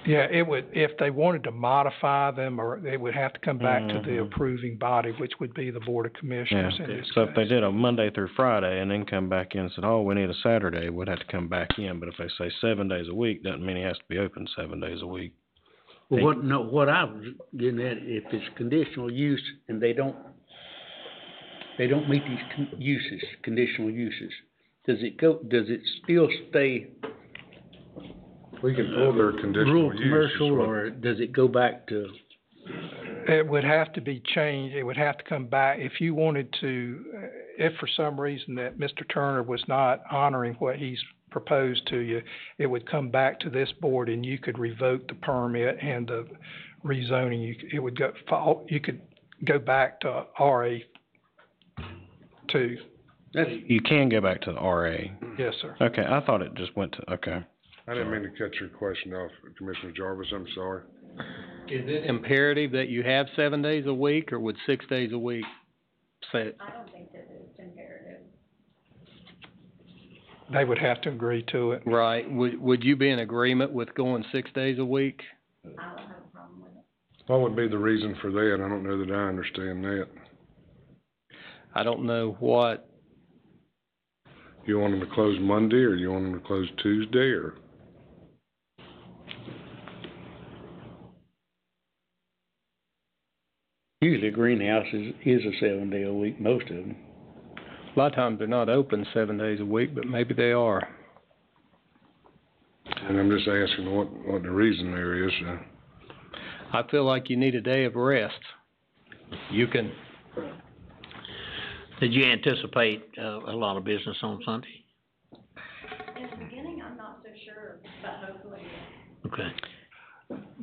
Yeah, it would, if they wanted to modify them, or they would have to come back to the approving body, which would be the Board of Commissioners in this So if they case. did a Monday through Friday and then come back in and said, oh, we need a Saturday, we'd have to come back in. But if they say 7 days a week, doesn't mean he has to be open 7 days a week. Well, what I was getting at, if it's conditional use and they don't meet these conditional uses, does it still stay We can pull their conditional rural use. commercial, or does it go back to? It would have to be changed. It would have to come back if you wanted to, if for some reason that Mr. Turner was not honoring what he's proposed to you, it would come back to this board and you could revoke the permit and the rezoning. You could go back to RA2. You can go back to the RA. Yes, sir. Okay, I thought it just went to, okay. I didn't mean to cut your question off, Commissioner Jarvis, I'm sorry. Is it imperative that you have 7 days a week, or would 6 days a week set? I don't think that it's imperative. They would have to agree to it. Right. Would you be in agreement with going 6 days a week? I don't have a problem with it. What would be the reason for that? I don't know that I understand that. I don't know what. You want them to close Monday, or you want them to close Tuesday, or? Usually a greenhouse is a 7-day-a-week, most of them. A lot of times they're not open 7 days a week, but maybe they are. And I'm just asking what the reason there is. I feel like you need a day of rest. You can. Did you anticipate a lot of business on Sunday? In the beginning, I'm not so sure, but hopefully. Okay.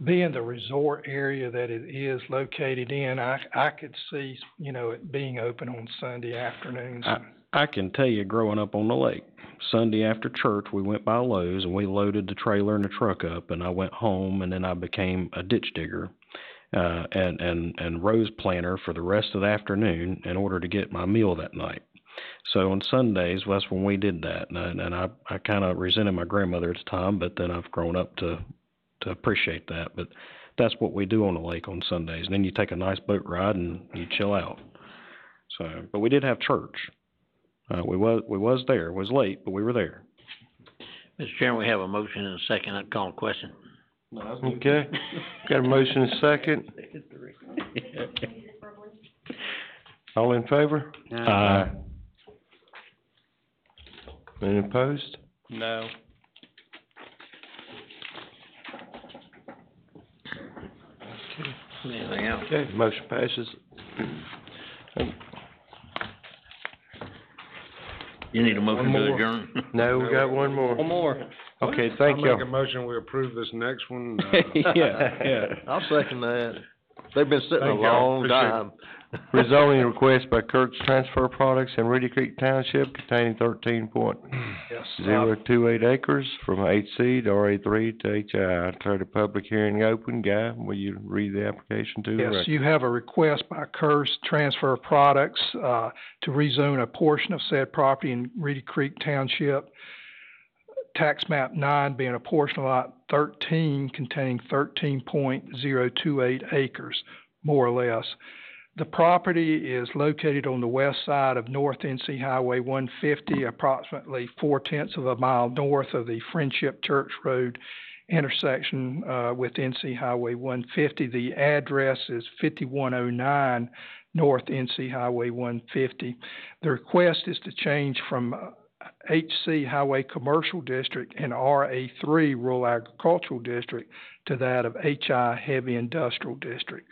Being the resort area that it is located in, I could see, it being open on Sunday afternoons. I can tell you, growing up on the lake, Sunday after church, we went by Lowe's and we loaded the trailer and the truck up, and I went home, and then I became a ditch digger, and rose planter for the rest of the afternoon in order to get my meal that night. So on Sundays, well, that's when we did that, and I kind of resented my grandmother at the time, but then I've grown up to appreciate that. But that's what we do on the lake on Sundays. And then you take a nice boat ride and you chill out. So, but we did have church. We was there. It was late, but we were there. Mr. Chairman, we have a motion and a second. I'd call a question. Okay, got a motion and a second. All in favor? Aye. Any opposed? No. Anything else? Okay, motion passes. You need a motion to adjourn? No, we got one more. One more. Okay, thank I'll you. make a motion, we approve this next one. Yeah. I'll second that. They've been sitting a Thank y'all. long Appreciate it. time. Rezoning request by Kurtz Transfer Products in Reedy Creek Township containing 13.028 acres from HC to RA3 to HI. I declare the public hearing open. Guy, will you read the application to the Yes, record? you have a request by Curse Transfer Products, to rezone a portion of said property in Reedy Creek Township. Tax map 9 being a portion of lot 13 containing 13.028 acres, more or less. The property is located on the west side of North NC Highway 150, approximately 4/10 of a mile north of the Friendship Church Road intersection with NC Highway 150. The address is 5109 North NC Highway 150. The request is to change from HC Highway Commercial District and RA3 Rural Agricultural District to that of HI Heavy Industrial District.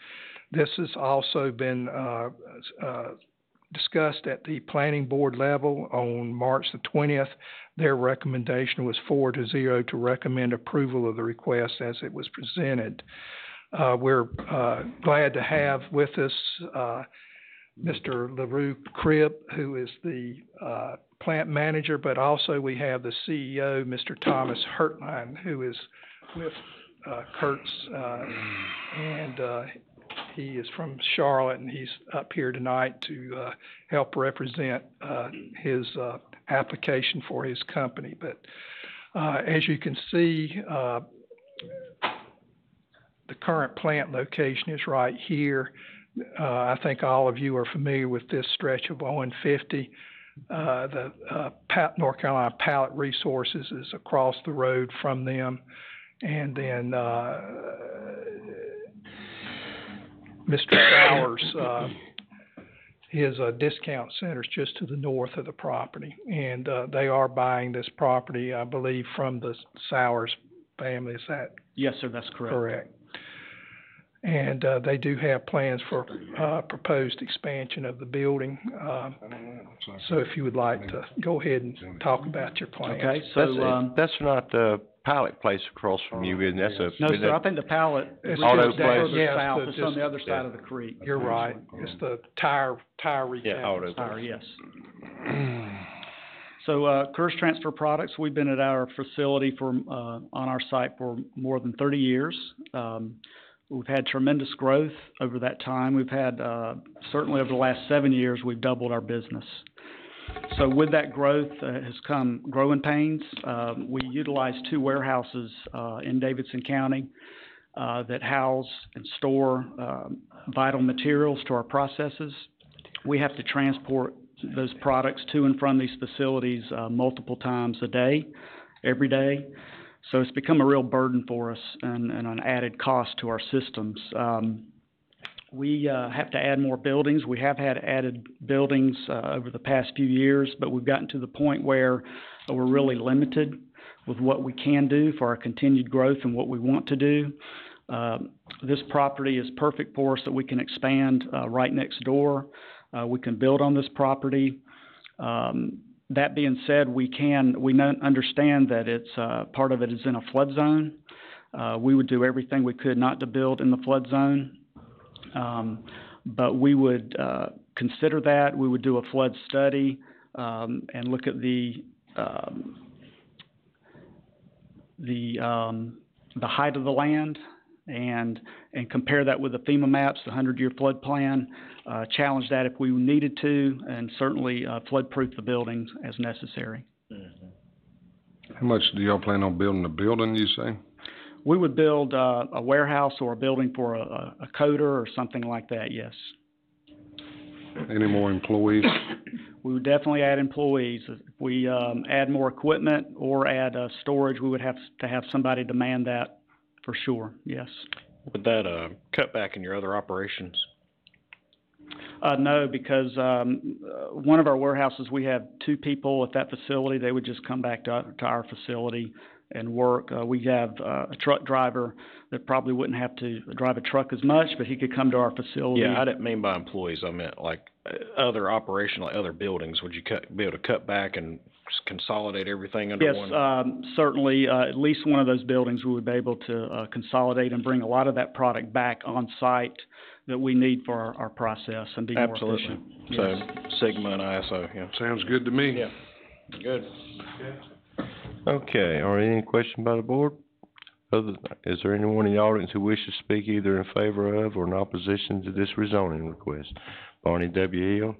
This has also been discussed at the planning board level on March the 20th. Their recommendation was 4-0 to recommend approval of the request as it was presented. We're glad to have with us Mr. LaRue Cribb, who is the plant manager, but also we have the CEO, Mr. Thomas Hertline, who is with Kurtz, and he is from Charlotte, and he's up here tonight to help represent his application for his company. But as you can see, the current plant location is right here. I think all of you are familiar with this stretch of 150. The North Carolina Pallet Resources is across the road from them, and then Mr. Sowers, his discount center is just to the north of the property, and they are buying this property, I believe, from the Sowers family. Is that Yes, sir, that's correct. correct? And they do have plans for proposed expansion of the building. So if you would like to go ahead and talk about your plans. Okay, so, That's not the pallet place across from you, isn't it? That's a. No, sir, I think the pallet is Auto just place. further Yes, south, the it's on the other just- side of the creek. You're right. It's the tire retail. Yeah, auto. Tire, yes. So, Kurz Transfer Products, we've been at our facility on our site for more than 30 years. We've had tremendous growth over that time. We've had, certainly over the last 7 years, we've doubled our business. So with that growth has come growing pains. We utilize 2 warehouses in Davidson County that house and store vital materials to our processes. We have to transport those products to and from these facilities multiple times a day, every day. So it's become a real burden for us and an added cost to our systems. We have to add more buildings. We have had added buildings over the past few years, but we've gotten to the point where we're really limited with what we can do for our continued growth and what we want to do. This property is perfect for us that we can expand right next door. We can build on this property. That being said, we understand that it's part of it is in a flood zone. We would do everything we could not to build in the flood zone, but we would consider that. We would do a flood study. and look at the height of the land and compare that with the FEMA maps, the 100-year flood plan, challenge that if we needed to, and certainly flood-proof the buildings as necessary. How much do y'all plan on building a building, you say? We would build a warehouse or a building for a coder or something like that, yes. Any more employees? We would definitely add employees. If we add more equipment or add storage, we would have to have somebody to man that for sure, yes. Would that, cut back in your other operations? No, because one of our warehouses, we have 2 people at that facility. They would just come back to our facility and work. We have a truck driver that probably wouldn't have to drive a truck as much, but he could come to our facility. Yeah, I didn't mean by employees, I meant like other operation, like other buildings. Would you be able to cut back and consolidate everything under one? Yes, certainly, at least one of those buildings we would be able to consolidate and bring a lot of that product back on site that we need for our process and be more efficient. So Yes. Sigma and ISO, yeah. Sounds good to me. Yeah, good. Okay, are there any questions by the board? Is there anyone in the audience who wishes to speak either in favor of or in opposition to this rezoning request? Barney W. Hill?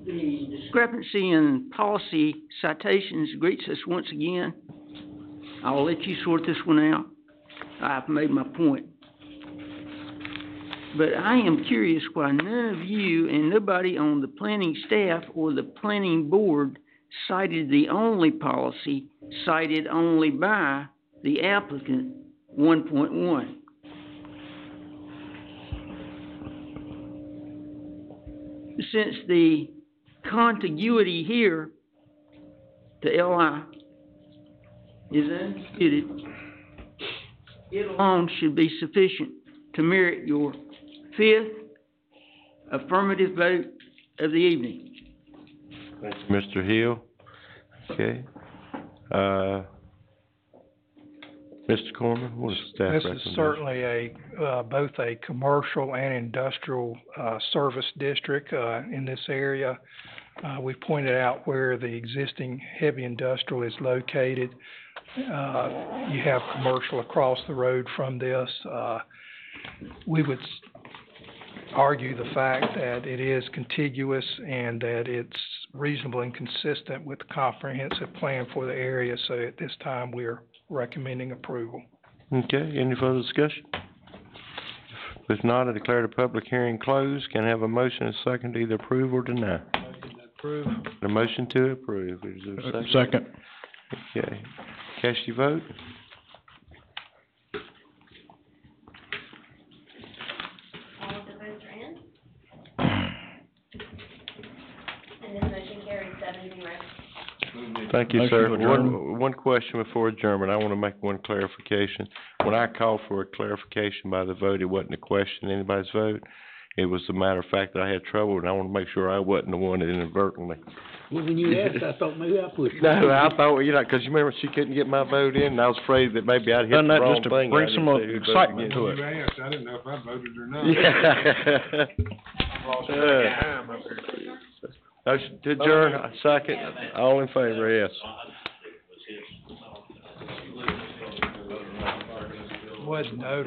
The discrepancy in policy citations greets us once again. I'll let you sort this one out. I've made my point. But I am curious why none of you and nobody on the planning staff or the planning board cited the only policy cited only by the applicant, 1.1. Since the contiguity here to LI is undisputed, it alone should be sufficient to merit your 5th affirmative vote of the evening. Thank you, Mr. Hill. Okay. Mr. Corman, what is staff This recommendation? is certainly both a commercial and industrial, service district, in this area. We pointed out where the existing heavy industrial is located. You have commercial across the road from this. We would argue the fact that it is contiguous and that it's reasonable and consistent with the comprehensive plan for the area. So at this time, we're recommending approval. Okay, any further discussion? If not, I declare the public hearing closed. Can I have a motion and a second to either approve or deny? Approve. The motion to approve, is there a second? Second. Okay, cast your vote. All of the votes are in. And this motion carries 7-0. Thank you, Motion sir. to adjourn. One question before adjournment. I want to make one clarification. When I called for a clarification by the vote, it wasn't a question, anybody's vote. It was a matter of fact that I had trouble, and I want to make sure I wasn't the one that inadvertently. Well, when you asked, I thought maybe I pushed it. No, I thought, because you remember she couldn't get my vote in, and I was afraid that maybe I'd hit the Done that wrong just to thing. bring I some didn't see who voted excitement against. to it. You asked, I didn't know if I voted or not. Yeah. Motion to adjourn, second. All in favor, yes. Wasn't noted.